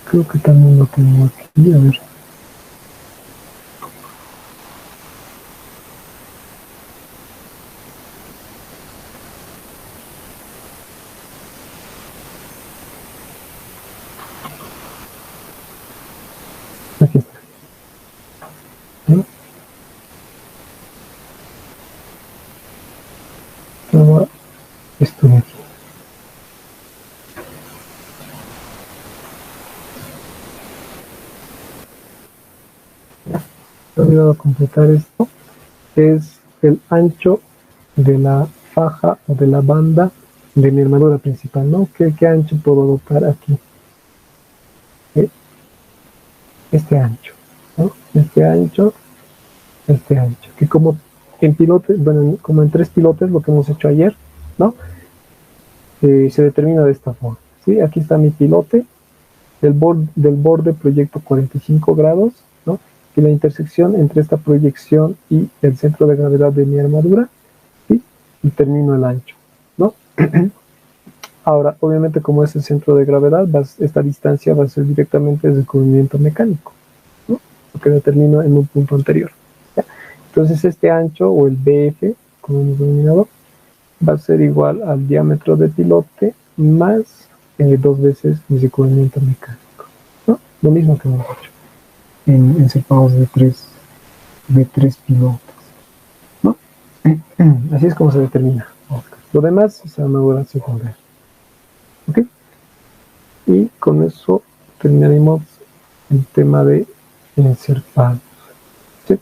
Creo que también lo tengo aquí, a ver. Aquí está. ¿Sí? Todo esto de aquí. He olvidado completar esto. Es el ancho de la faja o de la banda de mi armadura principal, ¿no? ¿Qué ancho puedo adoptar aquí? Este ancho, ¿no? Este ancho, que como en pilotes, bueno, como en 3 pilotes, lo que hemos hecho ayer, ¿no? Se determina de esta forma, ¿sí? Aquí está mi pilote, del borde proyecto 45 grados, ¿no? Y la intersección entre esta proyección y el centro de gravedad de mi armadura, ¿sí? Y termino el ancho, ¿no? Ahora, obviamente, como es el centro de gravedad, esta distancia va a ser directamente el descubrimiento mecánico, ¿no? Lo que determino en un punto anterior, ¿ya? Entonces, este ancho, o el BF, como hemos denominado, va a ser igual al diámetro de pilote más 2 veces mi descubrimiento mecánico, ¿no? Lo mismo que hemos hecho en separados de tres pilotos, ¿no? Así es como se determina. Lo demás es armadura secundaria. ¿Ok? Y con eso terminaremos el tema de encerpados. ¿Sí?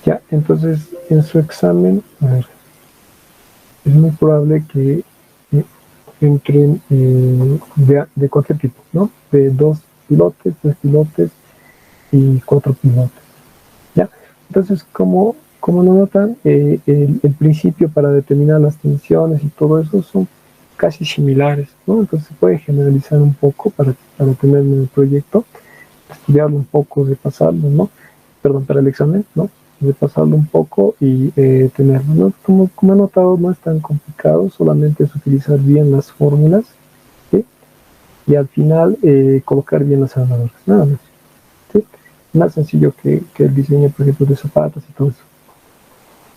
Ya, entonces en su examen, a ver, es muy probable que entren de cualquier tipo, ¿no? De 2 pilotes, 3 pilotes y 4 pilotes, ¿ya? Entonces, como lo notan, el principio para determinar las tensiones y todo eso son casi similares, ¿no? Entonces se puede generalizar un poco para tener en el proyecto, estudiarlo un poco, repasarlo, ¿no? Perdón, para el examen, ¿no? Repasarlo un poco y tenerlo, ¿no? Como he notado, no es tan complicado, solamente es utilizar bien las fórmulas, ¿sí? Y al final colocar bien las armaduras, nada más, ¿sí? Más sencillo que el diseño, por ejemplo, de zapatos y todo eso,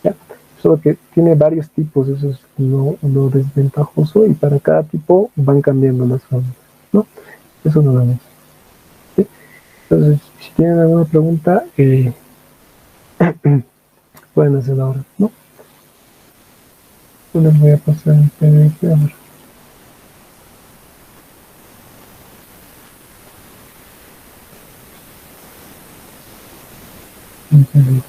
¿ya? Solo que tiene varios tipos, eso es lo desventajoso, y para cada tipo van cambiando las fórmulas, ¿no? Eso nos vemos. ¿Sí? Entonces, si tienen alguna pregunta, pueden hacerla ahora, ¿no? Yo les voy a pasar el PDF ahora. Entonces,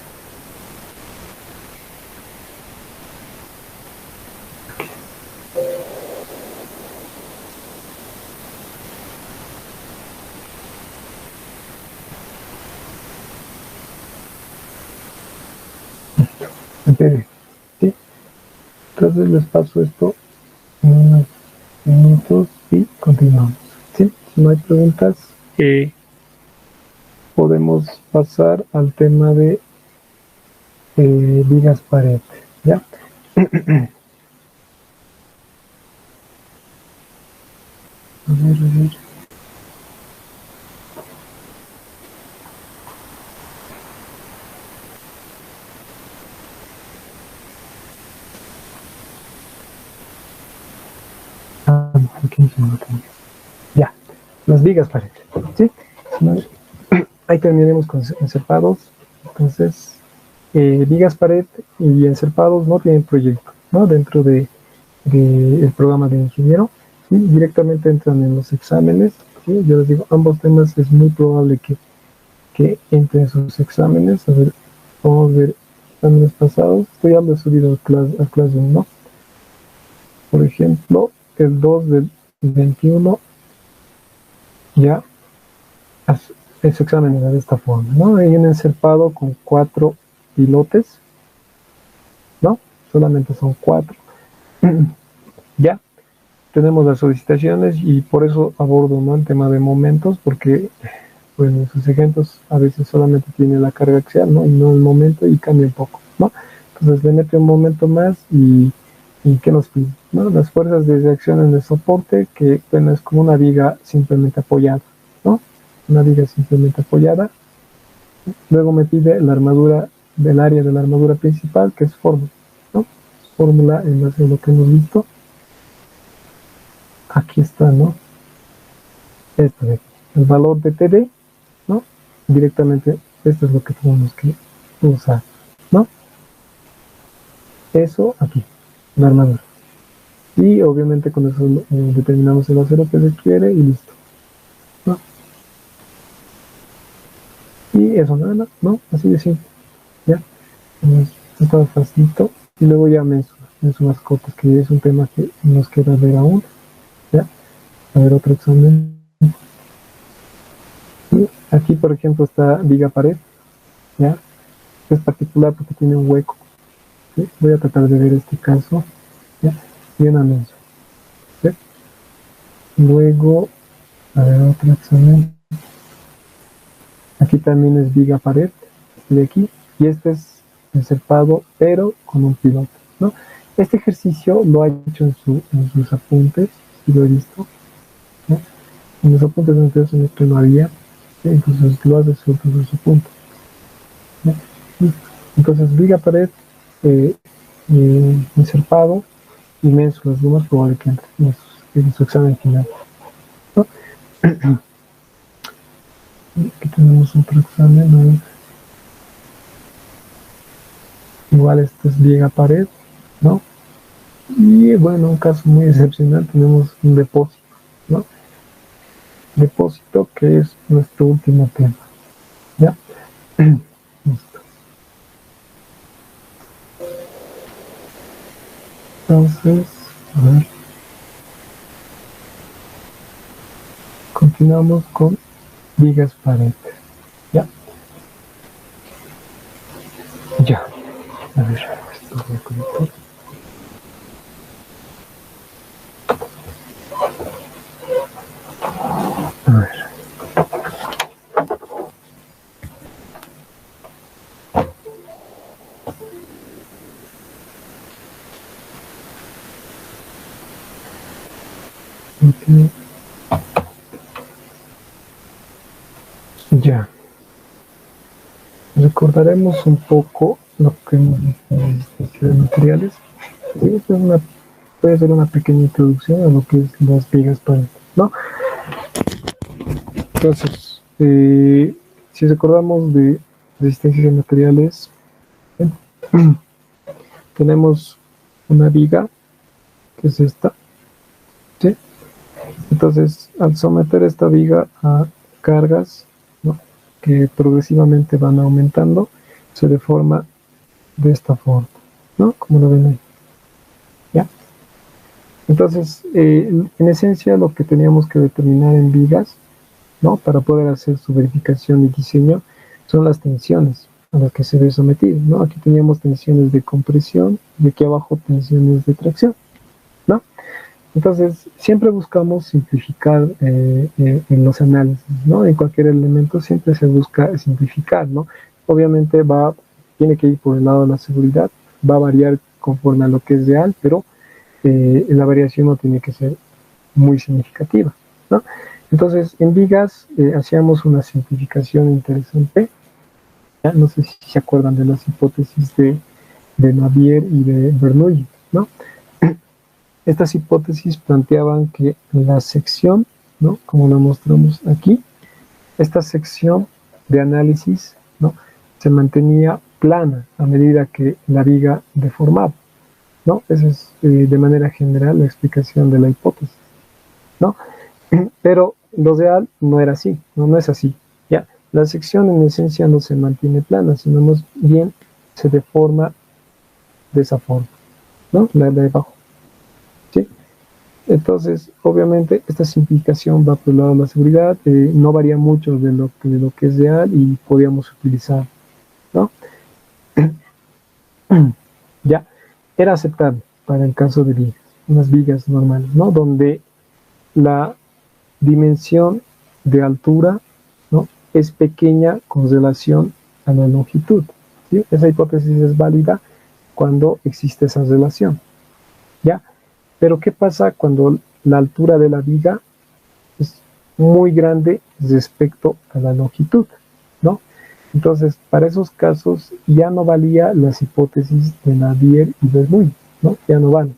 el PDF, ¿sí? Entonces les paso esto en unos minutos y continuamos, ¿sí? Si no hay preguntas, podemos pasar al tema de vigas pared, ¿ya? A ver. Aquí no se me nota. Ya, las vigas pared, ¿sí? Ahí terminaremos con encerpados. Entonces, vigas pared y encerpados no tienen proyecto, ¿no? Dentro el programa de ingeniero, ¿sí? Directamente entran en los exámenes, ¿sí? Yo les digo, ambos temas es muy probable que entren en sus exámenes. A ver, vamos a ver exámenes pasados. Esto ya lo he subido al Classroom, ¿no? Por ejemplo, el 2 del 21 ya ese examen era de esta forma, ¿no? Hay un encerpado con 4 pilotes, ¿no? Solamente son 4. Ya tenemos las solicitaciones y por eso abordo, ¿no?, el tema de momentos, porque bueno, sus ejemplos a veces solamente tienen la carga axial, ¿no? Y no el momento, y cambia un poco, ¿no? Entonces le mete un momento más y ¿qué nos pide? ¿No? Las fuerzas de reacción en el soporte, que bueno, es como una viga simplemente apoyada, ¿no? Una viga simplemente apoyada. Luego me pide la armadura del área de la armadura principal, que es fórmula, ¿no? Fórmula en base a lo que hemos visto. Aquí está, ¿no? Esto de aquí. El valor de TD, ¿no? Directamente, esto es lo que tenemos que usar, ¿no? Eso aquí, la armadura. Y obviamente con eso determinamos el acero que se quiere y listo, ¿no? Y eso nada más, ¿no? Así de simple, ¿ya? Entonces, está facilito. Y luego ya mensuras cortas, que es un tema que nos queda ver aún, ¿ya? A ver, otro examen. Y aquí, por ejemplo, está viga pared, ¿ya? Es particular porque tiene un hueco, ¿sí? Voy a tratar de ver este caso, ¿ya? Y una mensa, ¿sí? Luego, a ver, otro examen. Aquí también es viga pared, este de aquí, y este es encerpado, pero con un piloto, ¿no? Este ejercicio lo ha hecho en sus apuntes, si lo he visto, ¿no? En los apuntes anteriores en esto no había, ¿sí? Entonces lo hace sobre sus apuntes, ¿no? Entonces viga pared, encerpado y mensuras, lo más probable que entre en su examen final, ¿no? Aquí tenemos otro examen, ¿no? Igual este es viga pared, ¿no? Y bueno, un caso muy excepcional, tenemos un depósito, ¿no? Depósito, que es nuestro último tema, ¿ya? Listo. Entonces, a ver, continuamos con vigas pared, ¿ya? Ya. A ver, esto voy a conectar. A ver. Okay. Ya. Recordaremos un poco lo que hemos visto en de materiales. Sí, puede ser una pequeña introducción a lo que es las vigas pared, ¿no? Entonces, si recordamos de resistencia de materiales, tenemos una viga, que es esta, ¿sí? Entonces, al someter esta viga a cargas, ¿no?, que progresivamente van aumentando, se deforma de esta forma, ¿no?, como lo ven ahí. ¿Ya? Entonces, en esencia, lo que teníamos que determinar en vigas, ¿no?, para poder hacer su verificación y diseño, son las tensiones a las que se ve sometido, ¿no? Aquí teníamos tensiones de compresión y aquí abajo tensiones de tracción, ¿no? Entonces, siempre buscamos simplificar en los análisis, ¿no? En cualquier elemento siempre se busca simplificar, ¿no? Obviamente tiene que ir por el lado de la seguridad, va a variar conforme a lo que es real, pero la variación no tiene que ser muy significativa, ¿no? Entonces, en vigas hacíamos una simplificación interesante. ¿Ya? No sé si se acuerdan de las hipótesis de Navier y de Bernoulli, ¿no? Estas hipótesis planteaban que la sección, ¿no?, como lo mostramos aquí, esta sección de análisis, ¿no?, se mantenía plana a medida que la viga deformaba, ¿no? Esa es de manera general la explicación de la hipótesis, ¿no? Pero lo real no era así, no es así, ¿ya? La sección en esencia no se mantiene plana, sino más bien se deforma de esa forma, ¿no?, la de abajo, ¿sí? Entonces, obviamente, esta simplificación va por el lado de la seguridad, no varía mucho de lo que es real y podíamos utilizar, ¿no? Ya, era aceptable para el caso de vigas, unas vigas normales, ¿no?, donde la dimensión de altura, ¿no?, es pequeña con relación a la longitud, ¿sí? Esa hipótesis es válida cuando existe esa relación, ¿ya? Pero ¿qué pasa cuando la altura de la viga es muy grande respecto a la longitud, ¿no? Entonces, para esos casos ya no valía las hipótesis de Navier y Bernoulli, ¿no? Ya no vale,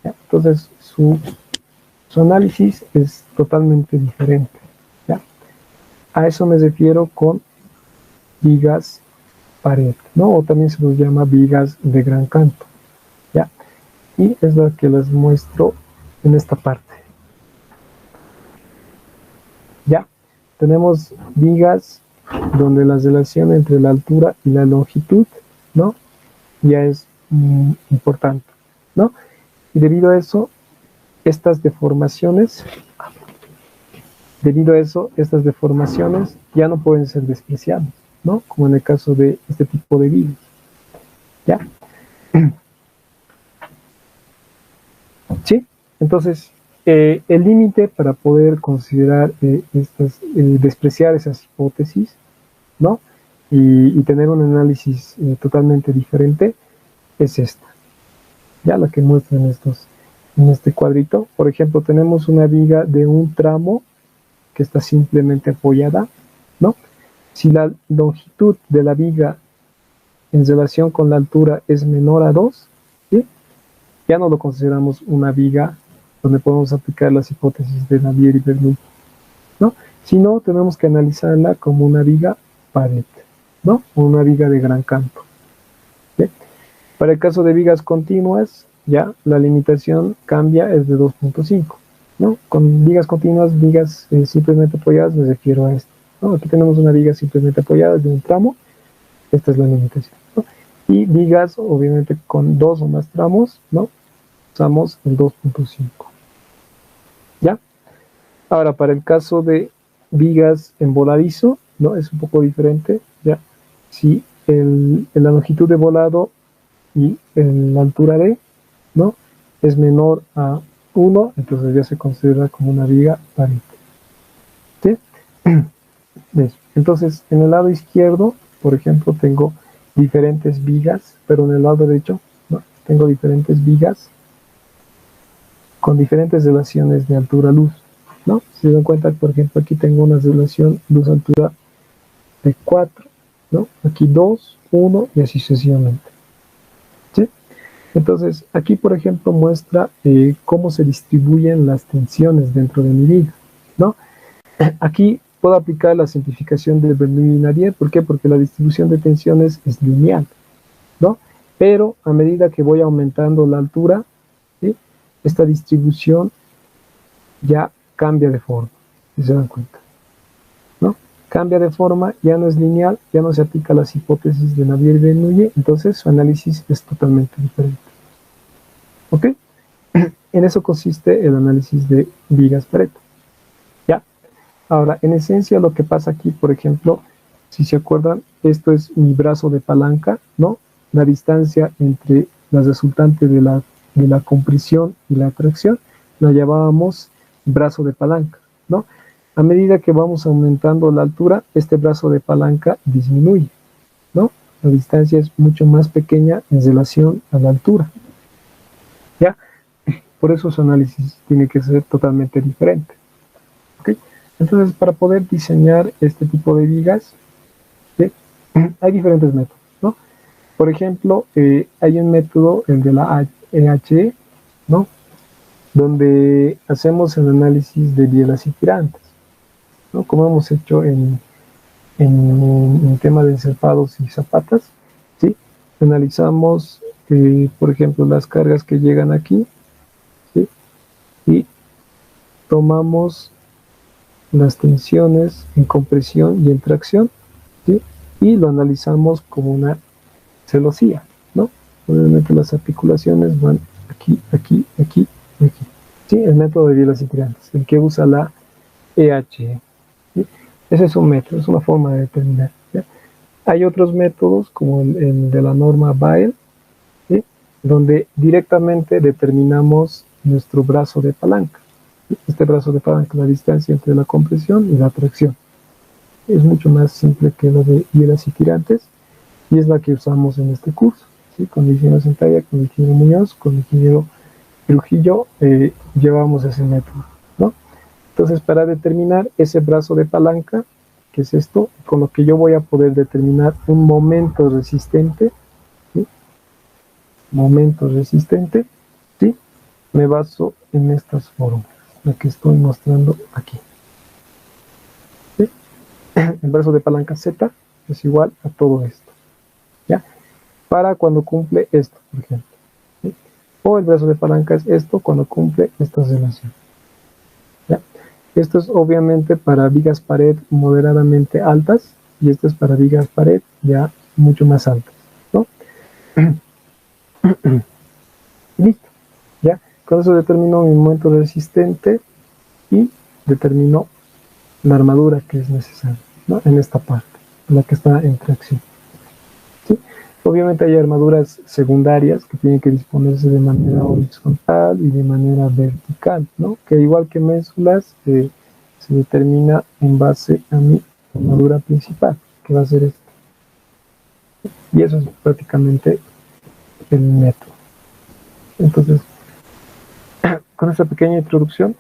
¿ya? Entonces, su análisis es totalmente diferente, ¿ya? A eso me refiero con vigas pared, ¿no? O también se los llama vigas de gran canto, ¿ya? Y es lo que les muestro en esta parte. Ya, tenemos vigas donde la relación entre la altura y la longitud, ¿no?, ya es importante, ¿no? Y debido a eso, estas deformaciones ya no pueden ser despreciables, ¿no?, como en el caso de este tipo de vigas, ¿ya? ¿Sí? Entonces, el límite para poder considerar despreciar esas hipótesis, ¿no?, y tener un análisis totalmente diferente, es esta, ya la que muestra en este cuadrito. Por ejemplo, tenemos una viga de un tramo que está simplemente apoyada, ¿no? Si la longitud de la viga en relación con la altura es menor a 2, ¿sí?, ya no lo consideramos una viga donde podemos aplicar las hipótesis de Navier y Bernoulli, ¿no? Sino tenemos que analizarla como una viga pared, ¿no?, o una viga de gran canto, ¿sí? Para el caso de vigas continuas, ya la limitación cambia, es de 2.5, ¿no? Con vigas continuas, vigas simplemente apoyadas, me refiero a esto, ¿no? Aquí tenemos una viga simplemente apoyada de un tramo, esta es la limitación, ¿no? Y vigas, obviamente, con 2 o más tramos, ¿no?, usamos el 2.5, ¿ya? Ahora, para el caso de vigas en voladizo, ¿no?, es un poco diferente, ¿ya? Si la longitud de volado y la altura de, ¿no?, es menor a 1, entonces ya se considera como una viga pared, ¿sí? Entonces, en el lado izquierdo, por ejemplo, tengo diferentes vigas, pero en el lado derecho, ¿no?, tengo diferentes vigas con diferentes relaciones de altura-luz, ¿no? Si se dan cuenta, por ejemplo, aquí tengo una relación luz-altura de 4, ¿no? Aquí 2, 1 y así sucesivamente, ¿sí? Entonces, aquí, por ejemplo, muestra cómo se distribuyen las tensiones dentro de mi viga, ¿no? Aquí puedo aplicar la simplificación del Bernoulli-Navier. ¿Por qué? Porque la distribución de tensiones es lineal, ¿no? Pero a medida que voy aumentando la altura, ¿sí?, esta distribución ya cambia de forma, si se dan cuenta, ¿no? Cambia de forma, ya no es lineal, ya no se aplica las hipótesis de Navier y Bernoulli, entonces su análisis es totalmente diferente. ¿Ok? En eso consiste el análisis de vigas-Pareto. ¿Ya? Ahora, en esencia lo que pasa aquí, por ejemplo, si se acuerdan, esto es mi brazo de palanca, ¿no? La distancia entre la resultante de la compresión y la tracción la llamábamos brazo de palanca, ¿no? A medida que vamos aumentando la altura, este brazo de palanca disminuye, ¿no? La distancia es mucho más pequeña en relación a la altura. ¿Ya? Por eso su análisis tiene que ser totalmente diferente. ¿Okay? Entonces, para poder diseñar este tipo de vigas, ¿sí?, hay diferentes métodos, ¿no? Por ejemplo, hay un método, el de la EHE, ¿no?, donde hacemos el análisis de bielas y tirantes, ¿no?, como hemos hecho en tema de encerpados y zapatas, ¿sí? Analizamos, por ejemplo, las cargas que llegan aquí, ¿sí?, y tomamos las tensiones en compresión y en tracción, ¿sí?, y lo analizamos como una celosía, ¿no? Obviamente las articulaciones van aquí, aquí, aquí, aquí. Sí, el método de bielas y tirantes, el que usa la EH. ¿Sí? Ese es un método, es una forma de determinar. ¿Ya? Hay otros métodos, como el de la norma Bael, ¿sí?, donde directamente determinamos nuestro brazo de palanca. ¿Sí? Este brazo de palanca, la distancia entre la compresión y la tracción. Es mucho más simple que lo de bielas y tirantes, y es la que usamos en este curso, ¿sí? Con el ingeniero Santalla, con el ingeniero Muñoz, con el ingeniero Trujillo, llevamos ese método, ¿no? Entonces, para determinar ese brazo de palanca, que es esto, con lo que yo voy a poder determinar un momento resistente, ¿sí?, momento resistente, ¿sí?, me baso en estas fórmulas, la que estoy mostrando aquí. ¿Sí? El brazo de palanca Z es igual a todo esto, ¿ya? Para cuando cumple esto, por ejemplo, ¿sí? O el brazo de palanca es esto cuando cumple esta relación, ¿ya? Esto es obviamente para vigas pared moderadamente altas, y esto es para vigas pared ya mucho más altas, ¿no? Listo, ¿ya? Con eso determino mi momento resistente y determino la armadura que es necesaria, ¿no?, en esta parte, la que está en tracción, ¿sí? Obviamente hay armaduras secundarias que tienen que disponerse de manera horizontal y de manera vertical, ¿no?, que igual que mésulas, se determina en base a mi armadura principal, que va a ser esta. Y eso es prácticamente el método. Entonces, con esta pequeña introducción,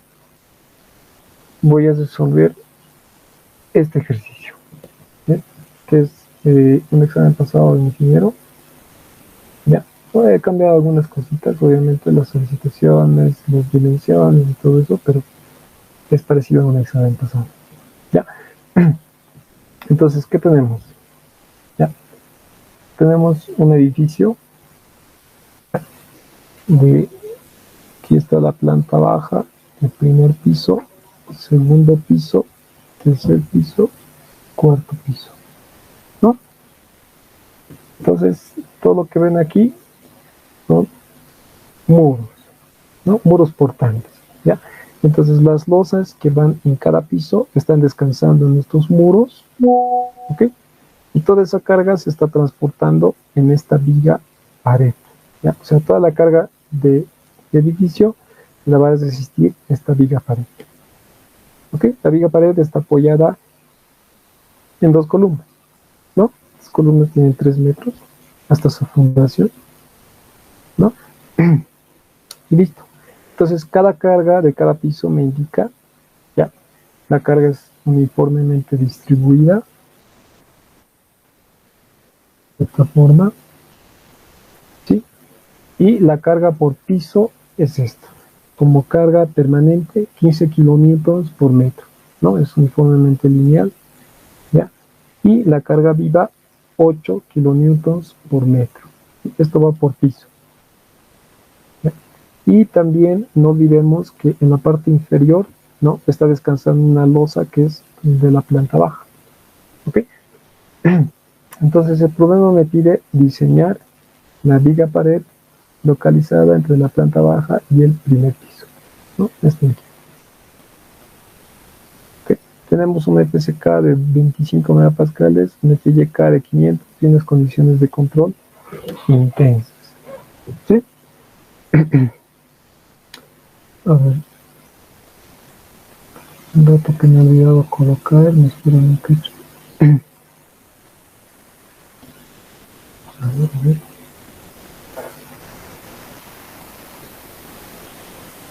voy a resolver este ejercicio, ¿sí?, que es un examen pasado de ingeniero. Ya, he cambiado algunas cositas, obviamente las solicitaciones, las dimensiones y todo eso, pero es parecido a un examen pasado. Ya, entonces, ¿qué tenemos? Ya, tenemos un edificio de, aquí está la planta baja, el primer piso, segundo piso, tercer piso, cuarto piso, ¿no? Entonces, todo lo que ven aquí son muros, ¿no? Muros portantes, ¿ya? Entonces, las losas que van en cada piso están descansando en estos muros, ¿ok? Y toda esa carga se está transportando en esta viga pared, ¿ya? O sea, toda la carga de edificio la va a resistir esta viga pared, ¿ok? La viga pared está apoyada en dos columnas, ¿no? Las columnas tienen 3 metros hasta su fundación, ¿no? Y listo. Entonces, cada carga de cada piso me indica, ya, la carga es uniformemente distribuida de esta forma, ¿sí? Y la carga por piso es esta, como carga permanente, 15 kilonewtons por metro, ¿no? Es uniformemente lineal, ¿ya? Y la carga viva, 8 kilonewtons por metro. Esto va por piso. ¿Ya? Y también no olvidemos que en la parte inferior, ¿no? Está descansando una losa que es de la planta baja. ¿Ok? Entonces el problema me pide diseñar la viga pared localizada entre la planta baja y el primer piso, ¿no? Este de aquí. Okay. Tenemos un FSK de 25 megapascales, un FYK de 500 y unas condiciones de control intensas. ¿Sí? A ver, un dato que me he olvidado colocar, me espero un cacho. A ver.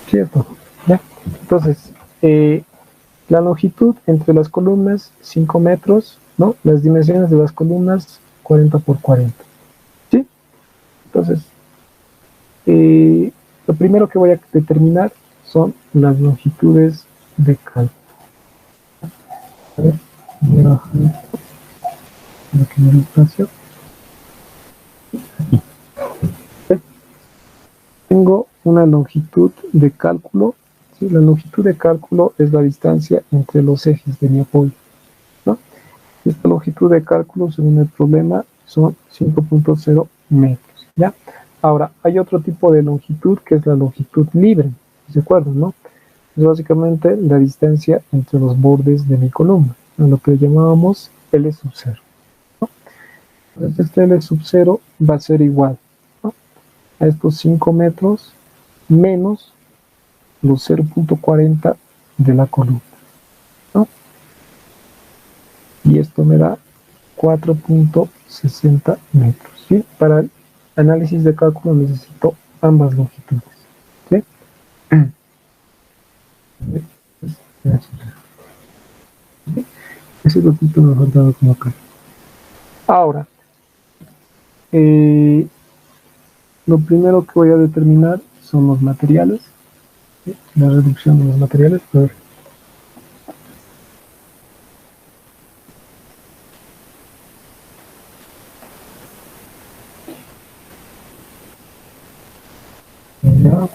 Cierto, ¿ya? Entonces, la longitud entre las columnas, 5 metros, ¿no? Las dimensiones de las columnas, 40 por 40. ¿Sí? Entonces, lo primero que voy a determinar son las longitudes de cálculo. A ver, voy a bajar esto para que me dé espacio. ¿Sí? Tengo una longitud de cálculo. ¿Sí? La longitud de cálculo es la distancia entre los ejes de mi apoyo, ¿no? Esta longitud de cálculo, según el problema, son 5.0 metros, ¿ya? Ahora, hay otro tipo de longitud que es la longitud libre, ¿de acuerdo, no? Es básicamente la distancia entre los bordes de mi columna, lo que llamábamos L sub 0, ¿no? Entonces, este L sub 0 va a ser igual, ¿no? A estos 5 metros menos los 0.40 de la columna, ¿no? Y esto me da 4.60 metros. ¿Sí? Para el análisis de cálculo necesito ambas longitudes. ¿Sí? Ese datito me ha faltado colocar. Ahora, lo primero que voy a determinar son los materiales, ¿sí? La reducción de los materiales. A ver. Ya.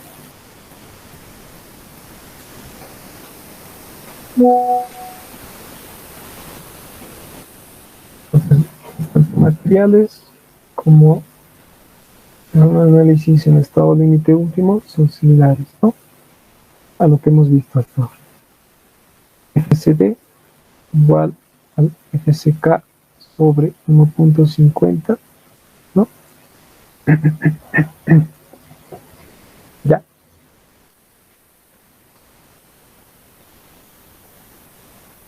Entonces, los materiales, como en un análisis en estado límite último, son similares, ¿no? A lo que hemos visto hasta ahora. FCD igual al FCK sobre 1.50, ¿no? Ya.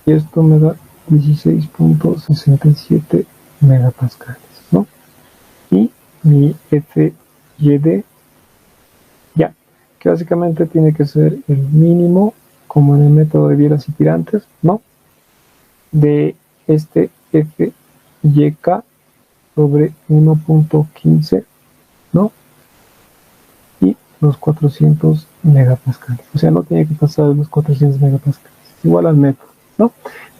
Y esto me da 16.67 megapascales, ¿no? Y mi FYD, ya, que básicamente tiene que ser el mínimo, como en el método de bielas y tirantes, ¿no? De este FYK sobre 1.15, ¿no? Y los 400 megapascales. O sea, no tiene que pasar de los 400 megapascales. Igual al método, ¿no?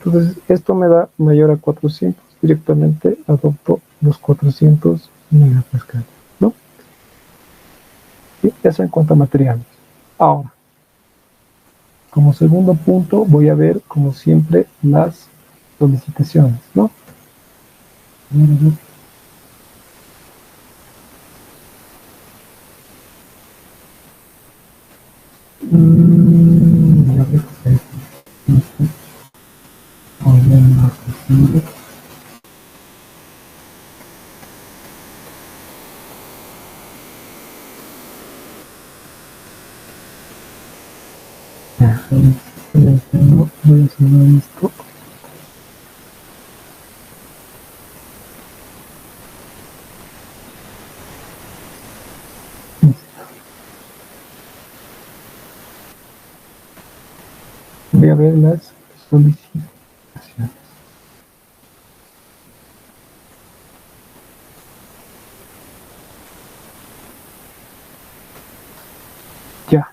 Entonces, esto me da mayor a 400. Directamente adopto los 400 megapascales, ¿no? Y eso en cuanto a materiales. Ahora, como segundo punto, voy a ver, como siempre, las solicitaciones, ¿no? Voy a cerrar esto. Voy a ver las solicitaciones. Ya.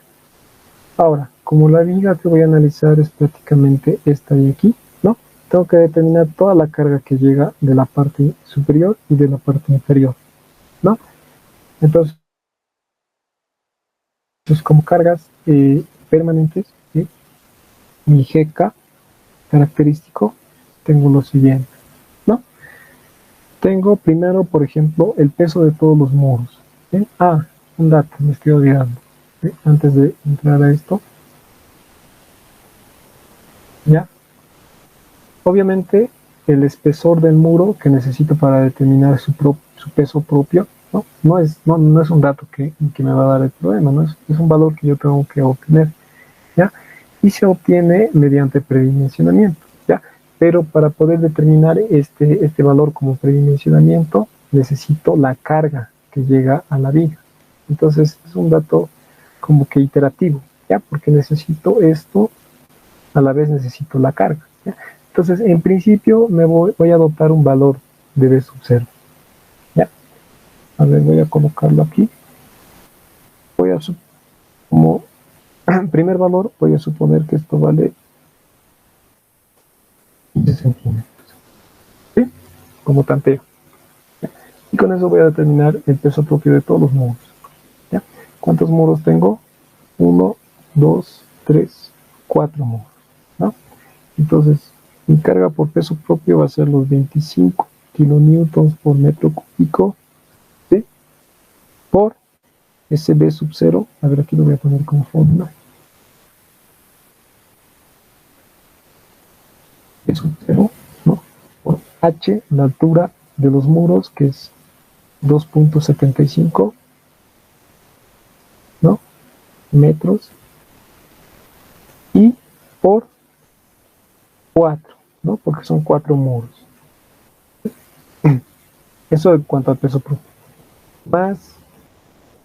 Ahora, como la viga que voy a analizar es prácticamente esta de aquí, ¿no? Tengo que determinar toda la carga que llega de la parte superior y de la parte inferior, ¿no? Entonces, como cargas permanentes, ¿sí? Mi GK característico, tengo lo siguiente, ¿no? Tengo primero, por ejemplo, el peso de todos los muros, ¿sí? Ah, un dato, me estoy olvidando, ¿sí? Antes de entrar a esto, ¿ya? Obviamente, el espesor del muro que necesito para determinar su peso propio, ¿no? No es un dato que me va a dar el problema, ¿no? Es un valor que yo tengo que obtener, ¿ya? Y se obtiene mediante predimensionamiento, ¿ya? Pero para poder determinar este valor como predimensionamiento, necesito la carga que llega a la viga. Entonces, es un dato como que iterativo, ¿ya? Porque necesito esto, a la vez necesito la carga, ¿ya? Entonces, en principio, voy a adoptar un valor de B sub 0, ¿ya? A ver, voy a colocarlo aquí. Voy a, como primer valor, voy a suponer que esto vale 15 centímetros, ¿sí? Como tanteo. Y con eso voy a determinar el peso propio de todos los muros, ¿ya? ¿Cuántos muros tengo? 1, 2, 3, 4 muros, ¿no? Entonces, mi carga por peso propio va a ser los 25 kilonewtons por metro cúbico, ¿sí? Por ese B sub 0, a ver, aquí lo voy a poner como fórmula. B sub 0, ¿no? Por H, la altura de los muros, que es 2.75, ¿no? Metros, y por 4, ¿no? Porque son 4 muros. Eso en cuanto al peso propio. Más,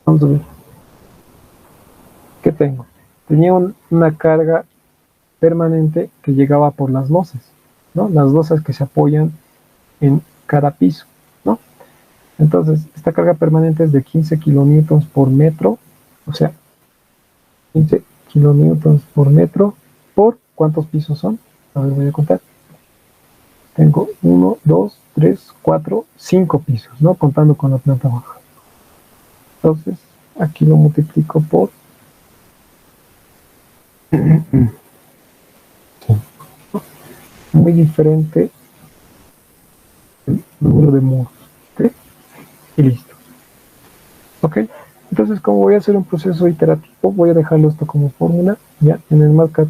vamos a ver, ¿qué tengo? Tenía una carga permanente que llegaba por las losas, ¿no? Las losas que se apoyan en cada piso, ¿no? Entonces, esta carga permanente es de 15 kilonewtons por metro, o sea, 15 kilonewtons por metro, por ¿cuántos pisos son? A ver, voy a contar. Tengo 1, 2, 3, 4, 5 pisos, ¿no? Contando con la planta baja. Entonces, aquí lo multiplico por muy diferente el número de muros, ¿ok? Y listo, ¿ok? Entonces, como voy a hacer un proceso iterativo, voy a dejarlo esto como fórmula, ya en el markup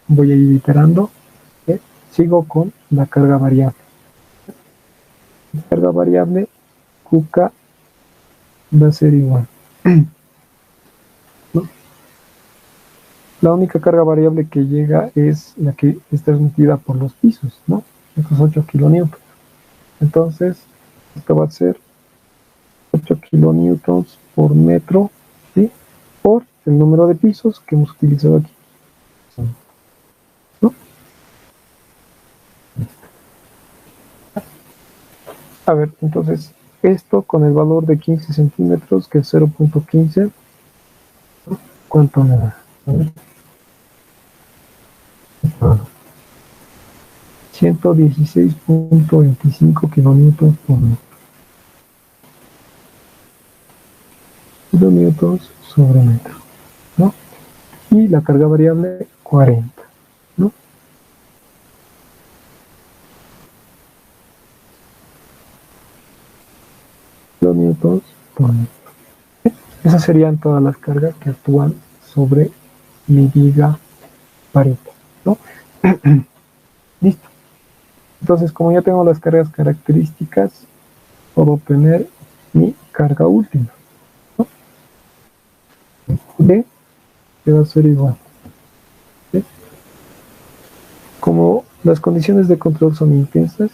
voy a ir iterando, ¿sí? Sigo con la carga variable. La carga variable, QK, va a ser igual, ¿no? La única carga variable que llega es la que es transmitida por los pisos, ¿no? Estos 8 kilonewtons. Entonces, esto va a ser 8 kilonewtons por metro, ¿sí? Por el número de pisos que hemos utilizado aquí, ¿no? A ver, entonces, esto con el valor de 15 centímetros, que es 0.15, ¿cuánto me da? A ver. 116.25 kilonewtons por metro. Kilonewtons sobre metro, ¿no? Y la carga variable, 40, ¿no? Kilonewtons por metro. Esas serían todas las cargas que actúan sobre mi viga pareto, ¿no? Listo. Entonces, como ya tengo las cargas características, puedo obtener mi carga última, ¿no? D, que va a ser igual, ¿sí? Como las condiciones de control son intensas,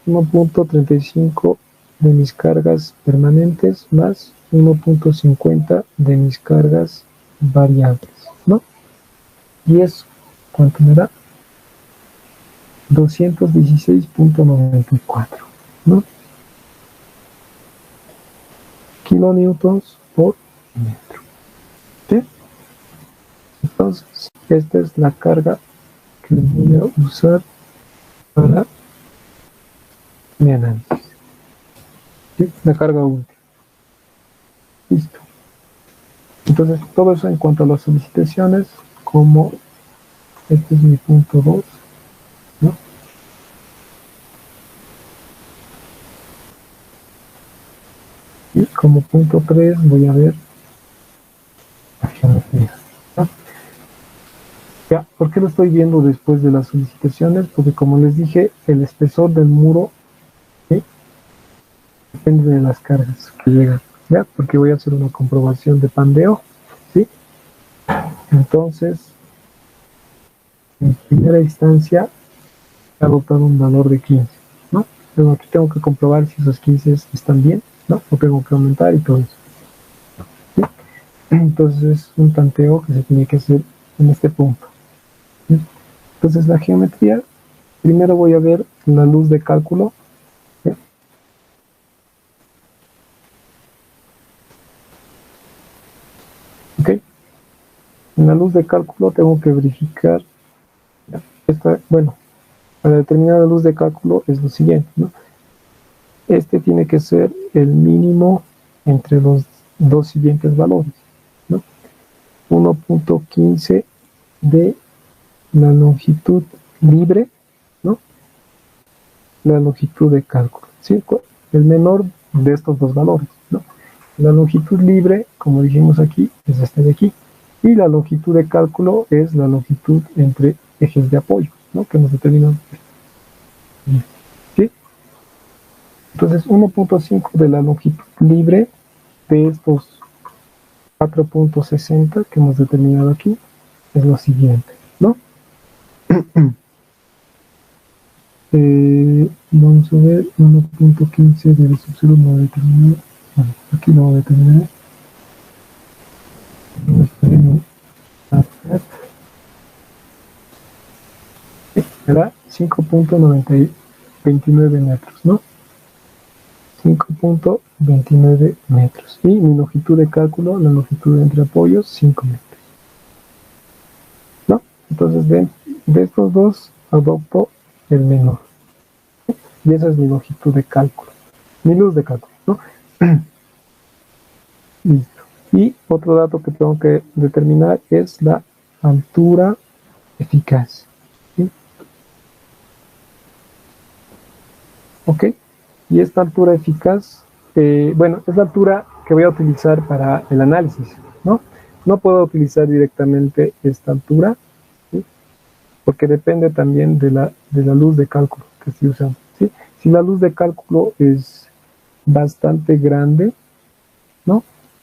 1.35 de mis cargas permanentes más 1.50 de mis cargas variables, ¿no? Y eso, ¿cuánto me da? 216.94, ¿no? Kilonewtons por metro, ¿sí? Entonces, esta es la carga que voy a usar para mi análisis. ¿Sí? La carga útil. Listo. Entonces, todo eso en cuanto a las solicitaciones, como este es mi punto 2, ¿no? Y como punto 3 voy a ver la geometría, ¿no? Ya, ¿por qué lo estoy viendo después de las solicitaciones? Porque como les dije, el espesor del muro, ¿sí?, depende de las cargas que llegan, ¿ya? Porque voy a hacer una comprobación de pandeo, ¿sí? Entonces, en primera instancia, he adoptado un valor de 15, ¿no? Pero aquí tengo que comprobar si esos 15 están bien, ¿no? O tengo que aumentar y todo eso, ¿sí? Entonces, es un tanteo que se tiene que hacer en este punto, ¿sí? Entonces, la geometría, primero voy a ver la luz de cálculo, ¿sí? ¿Ok? En la luz de cálculo tengo que verificar, bueno, para determinar la luz de cálculo es lo siguiente, ¿no? Este tiene que ser el mínimo entre los dos siguientes valores, ¿no? 1.15 de la longitud libre, ¿no? La longitud de cálculo, ¿sí? El menor de estos dos valores, ¿no? La longitud libre, como dijimos aquí, es este de aquí. Y la longitud de cálculo es la longitud entre ejes de apoyo, ¿no? Que hemos determinado. ¿Sí? Entonces, 1.5 de la longitud libre de estos 4.60 que hemos determinado aquí es lo siguiente, ¿no? Vamos a ver 1.15 de sub 0 no determinado. Bueno, aquí lo voy a determinar. Será 5.29 metros, ¿no? 5.29 metros. Y mi longitud de cálculo, la longitud entre apoyos, 5 metros, ¿no? Entonces, de estos dos, adopto el menor. Y esa es mi longitud de cálculo. Mi luz de cálculo, ¿no? Listo. Y otro dato que tengo que determinar es la altura eficaz, ¿sí? ¿Ok? Y esta altura eficaz, bueno, es la altura que voy a utilizar para el análisis, ¿no? No puedo utilizar directamente esta altura, ¿sí? Porque depende también de la luz de cálculo que estoy usando, ¿sí? Si la luz de cálculo es bastante grande, ¿no?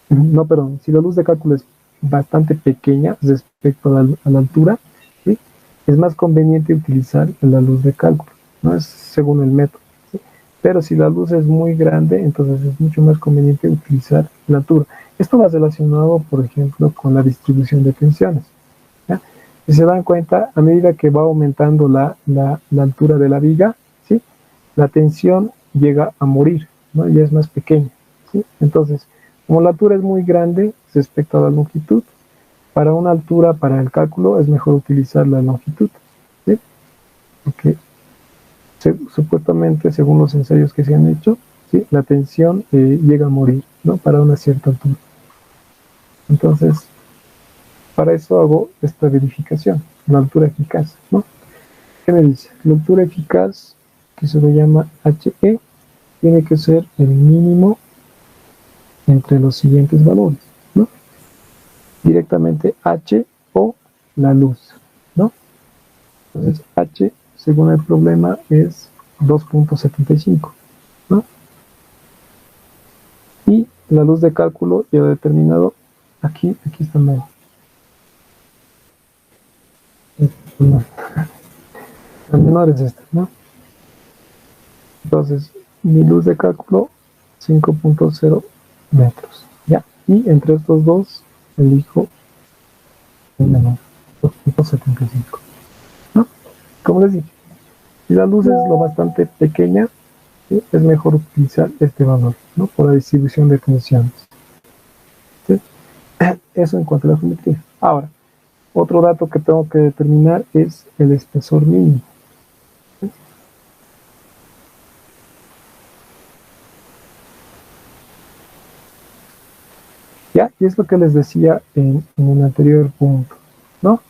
No, perdón, si la luz de cálculo es bastante pequeña respecto a la altura, ¿sí?, es más conveniente utilizar la luz de cálculo, ¿no? Es según el método, ¿sí? Pero si la luz es muy grande, entonces es mucho más conveniente utilizar la altura. Esto va relacionado, por ejemplo, con la distribución de tensiones, ¿ya? Si se dan cuenta, a medida que va aumentando la altura de la viga, ¿sí?, la tensión llega a morir, ¿no? Ya es más pequeña, ¿sí? Entonces, como la altura es muy grande respecto a la longitud, para una altura, para el cálculo, es mejor utilizar la longitud, ¿sí? Porque supuestamente, según los ensayos que se han hecho, ¿sí?, la tensión llega a morir, ¿no?, para una cierta altura. Entonces, para eso hago esta verificación, la altura eficaz, ¿no? ¿Qué me dice? La altura eficaz, que se le llama HE, tiene que ser el mínimo entre los siguientes valores, ¿no? Directamente H o la luz, ¿no? Entonces H, según el problema, es 2.75, ¿no? Y la luz de cálculo ya determinado, aquí está mal. La menor es esta, ¿no? Entonces, mi luz de cálculo, 5.0 metros, ¿ya? Y entre estos dos, elijo el menor, 2.75, ¿no? Como les dije, si la luz es lo bastante pequeña, ¿sí?, es mejor utilizar este valor, ¿no?, por la distribución de tensiones, ¿sí? Eso en cuanto a la geometría. Ahora, Otro dato que tengo que determinar es el espesor mínimo. ¿Ya? Y es lo que les decía en un anterior punto, ¿no?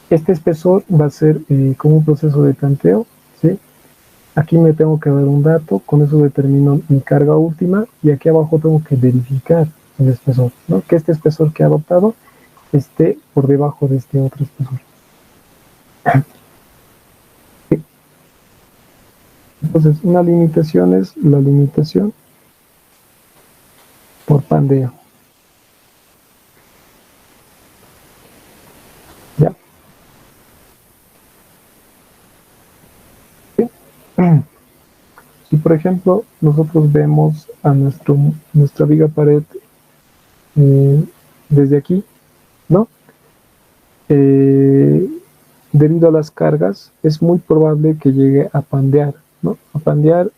Este espesor va a ser como un proceso de tanteo, ¿sí? Aquí me tengo que dar un dato, con eso determino mi carga última y aquí abajo tengo que verificar el espesor, ¿no? Que este espesor que he adoptado esté por debajo de este otro espesor. Entonces, una limitación es la limitación por pandeo. ¿Ya? ¿Sí? Si, por ejemplo, nosotros vemos a nuestra viga pared eh, desde aquí, ¿no? Eh, debido a las cargas, es muy probable que llegue a pandear, ¿no? A pandear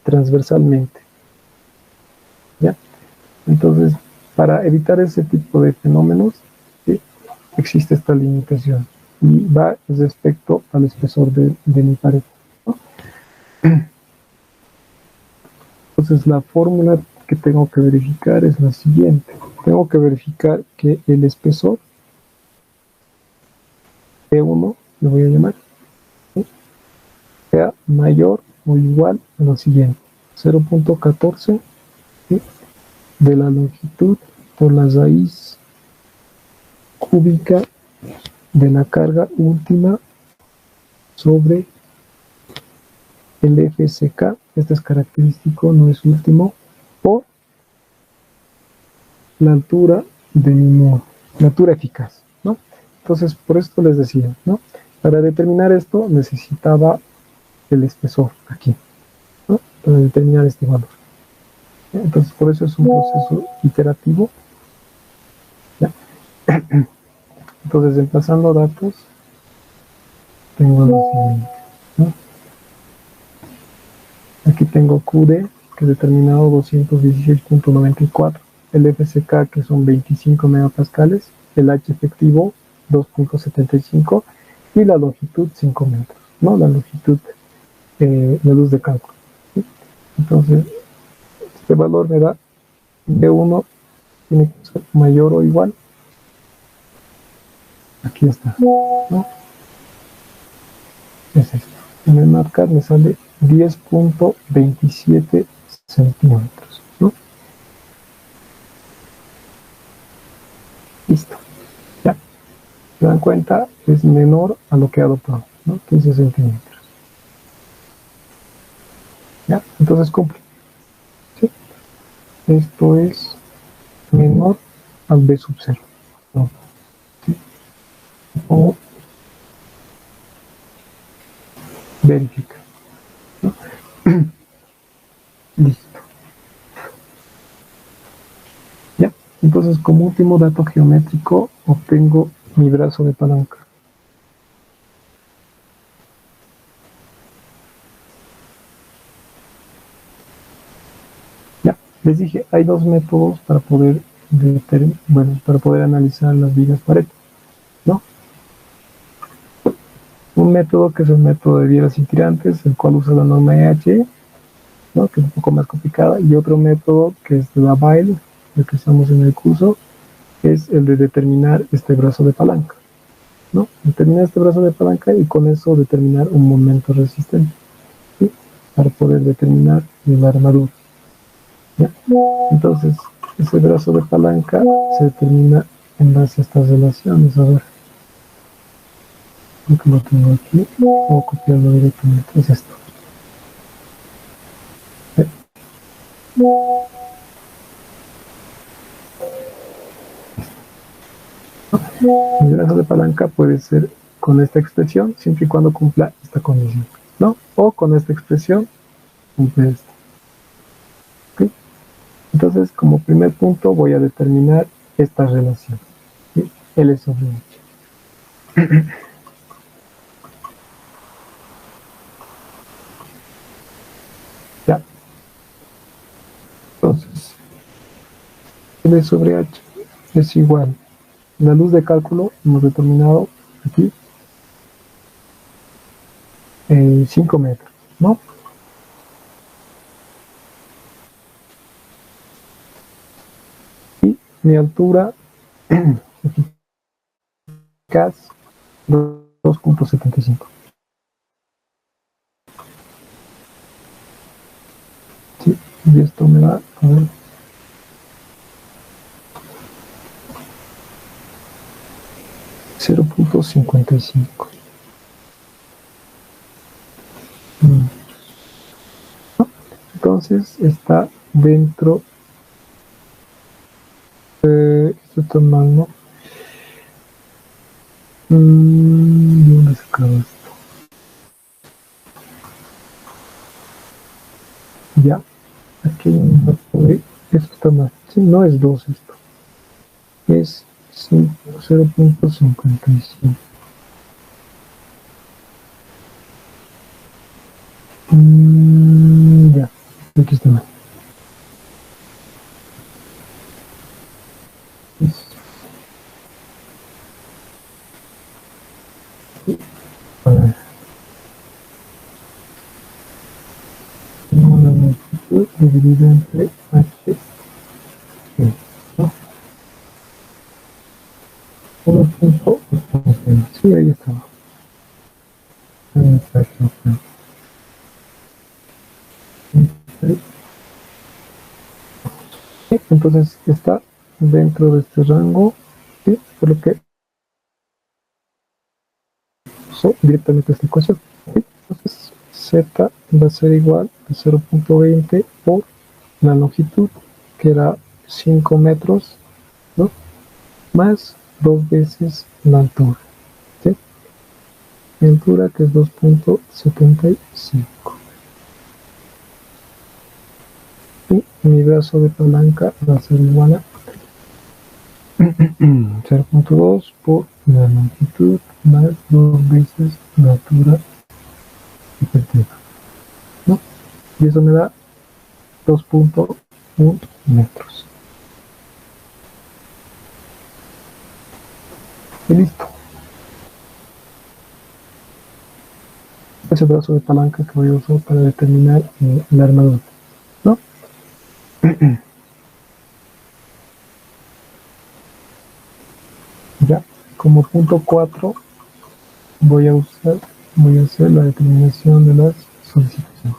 transversalmente, ¿ya? Entonces, para evitar ese tipo de fenómenos, ¿sí? Existe esta limitación y va respecto al espesor de mi pared, ¿no? Entonces, la fórmula que tengo que verificar es la siguiente. Tengo que verificar que el espesor E1, le voy a llamar, ¿sí? Sea mayor o igual a lo siguiente. 0.14, ¿sí? De la longitud por la raíz cúbica de la carga última sobre el FSK, este es característico, no es último, por la altura de mi muro, la altura eficaz, ¿no? Entonces, por esto les decía, ¿no? Para determinar esto necesitaba el espesor aquí, ¿no? Para determinar este valor. Entonces, por eso es un proceso iterativo, ¿ya? Entonces, emplazando datos, tengo lo siguiente, ¿no? Aquí tengo QD, que es determinado 216.94, el FSK, que son 25 megapascales, el H efectivo 2.75 y la longitud 5 metros, ¿no? La longitud de luz de cálculo, ¿sí? Entonces, este valor me da B1 tiene que ser mayor o igual. Aquí está, ¿no? Es esto. En el marcar me sale 10.27 centímetros, ¿no? Listo. Ya. ¿Se dan cuenta? Es menor a lo que he adoptado, ¿no? 15 centímetros. ¿Ya? Entonces cumple. ¿Sí? Esto es menor al B sub 0, ¿no? ¿Sí? O verifica, ¿no? Listo. ¿Ya? Entonces, como último dato geométrico, obtengo mi brazo de palanca. Ya, les dije, hay dos métodos para poder para poder analizar las vigas pared, ¿no? Un método que es el método de vigas y tirantes, el cual usa la norma EH, ¿no? Que es un poco más complicada, y otro método que es de la Bail, el que estamos en el curso, es el de determinar este brazo de palanca, ¿no? Determinar este brazo de palanca y con eso determinar un momento resistente, ¿sí? Para poder determinar la armadura, ¿ya? Entonces, ese brazo de palanca se determina en base a estas relaciones. A ver, creo que lo tengo aquí, o copiarlo directamente. Es esto. El brazo de palanca puede ser con esta expresión, siempre y cuando cumpla esta condición, ¿no? O con esta expresión, cumple esta. ¿Okay? Entonces, como primer punto, voy a determinar esta relación, ¿sí? L sobre H. Ya. Entonces, L sobre H es igual la luz de cálculo hemos determinado aquí 5 metros, ¿no? Y mi altura eficaz 2.75. Sí, y esto me da, a ver, 0.55. Entonces está dentro, esto está mal, ¿no? ¿De dónde sacaba esto? Ya, aquí esto está mal. Sí, no es 2 esto, es 0.55. Ya, aquí está mal. A ver. La longitud dividida entre h, ¿no? 1.8. Sí, ahí estaba. Ahí está, entonces está dentro de este rango, ¿sí? Por lo que usó directamente esta ecuación, ¿sí? Entonces z va a ser igual a 0.20 por la longitud, que era 5 metros, ¿no? Más 2 veces la altura, ¿sí? Mi altura, que es 2.75. Y mi brazo de palanca va a ser igual a 0.2 por la longitud más 2 veces la altura efectiva, ¿no? Y eso me da 2.1 metros. Y listo. Ese brazo de palanca que voy a usar para determinar la armadura, ¿no? Ya, como punto 4 voy a hacer la determinación de las solicitaciones.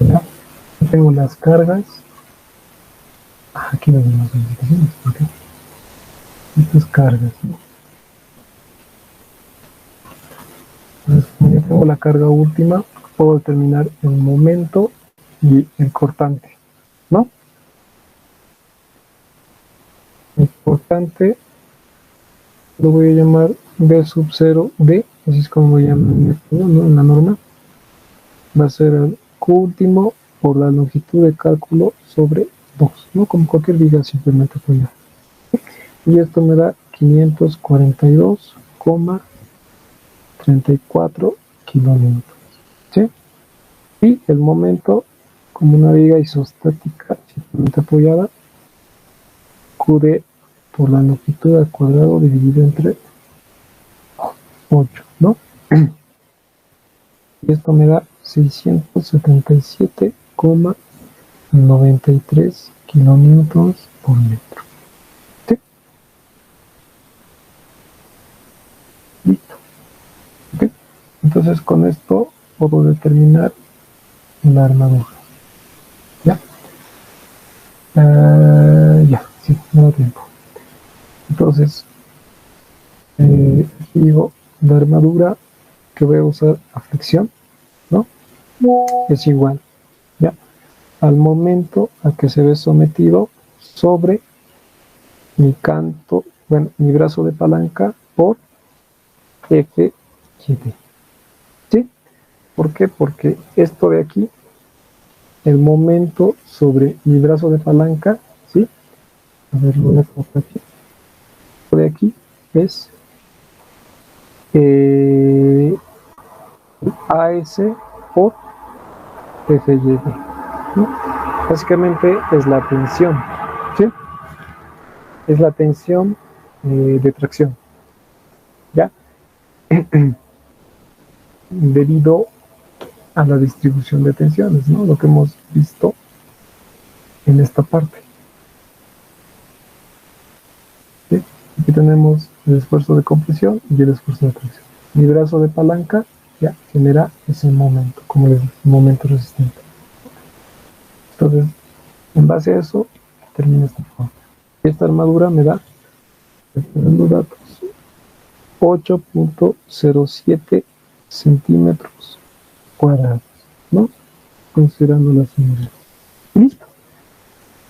Ya, tengo las cargas. Aquí no vemos las solicitaciones, ¿ok? Estas cargas, ¿no? Entonces, como ya tengo la carga última, puedo determinar el momento y el cortante, ¿no? El cortante lo voy a llamar B sub 0 D, así es como lo llaman en español, ¿no? En la norma. Va a ser el Q último por la longitud de cálculo sobre 2, ¿no? Como cualquier viga simplemente apoyada. Y esto me da 542,34 kilonewtons, ¿sí? Y el momento, como una viga isostática simplemente apoyada, QD por la longitud al cuadrado dividido entre 8, ¿no? Y esto me da 677,93 kilonewtons por metro. ¿Sí? Listo. ¿Okay? Entonces con esto puedo determinar la armadura. ¿Ya? Ya, sí, me da tiempo. Entonces, aquí digo, la armadura que voy a usar a flexión, ¿no? Es igual, ¿ya? Al momento a que se ve sometido sobre mi canto, bueno, mi brazo de palanca por F7. ¿Sí? ¿Por qué? Porque esto de aquí, el momento sobre mi brazo de palanca, ¿sí? A ver, lo voy a colocar aquí. De aquí es AS por FYD, ¿no? Básicamente es la tensión, ¿sí? Es la tensión de tracción, ¿ya? Debido a la distribución de tensiones, ¿no? Lo que hemos visto en esta parte. ¿Sí? Aquí tenemos el esfuerzo de compresión y el esfuerzo de tracción. Mi brazo de palanca ya genera ese momento, como el momento resistente. Entonces, en base a eso, termina esta forma. Esta armadura me da, dando datos, 8.07 centímetros cuadrados, ¿no? Considerando las unidades. Listo,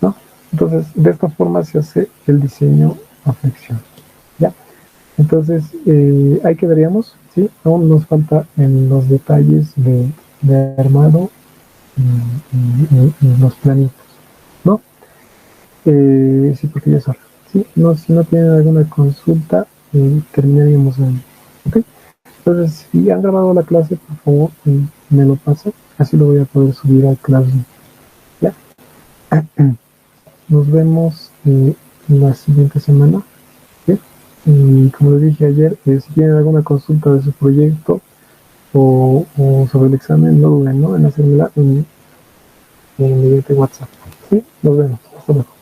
¿no? Entonces, de esta forma se hace el diseño a flexión, ¿ya? Entonces, ahí quedaríamos, ¿sí? Aún nos falta en los detalles de armado y los planitos, ¿no? Sí, porque ya es hora. ¿Sí? No, si no tienen alguna consulta, terminaríamos ahí. ¿Ok? Entonces, si han grabado la clase, por favor, me lo pasan. Así lo voy a poder subir a Classroom. ¿Ya? Nos vemos la siguiente semana. ¿Sí? Y como les dije ayer, si tienen alguna consulta de su proyecto o sobre el examen, no duden, ¿no? En hacérmela mediante WhatsApp. ¿Sí? Nos vemos. Hasta luego.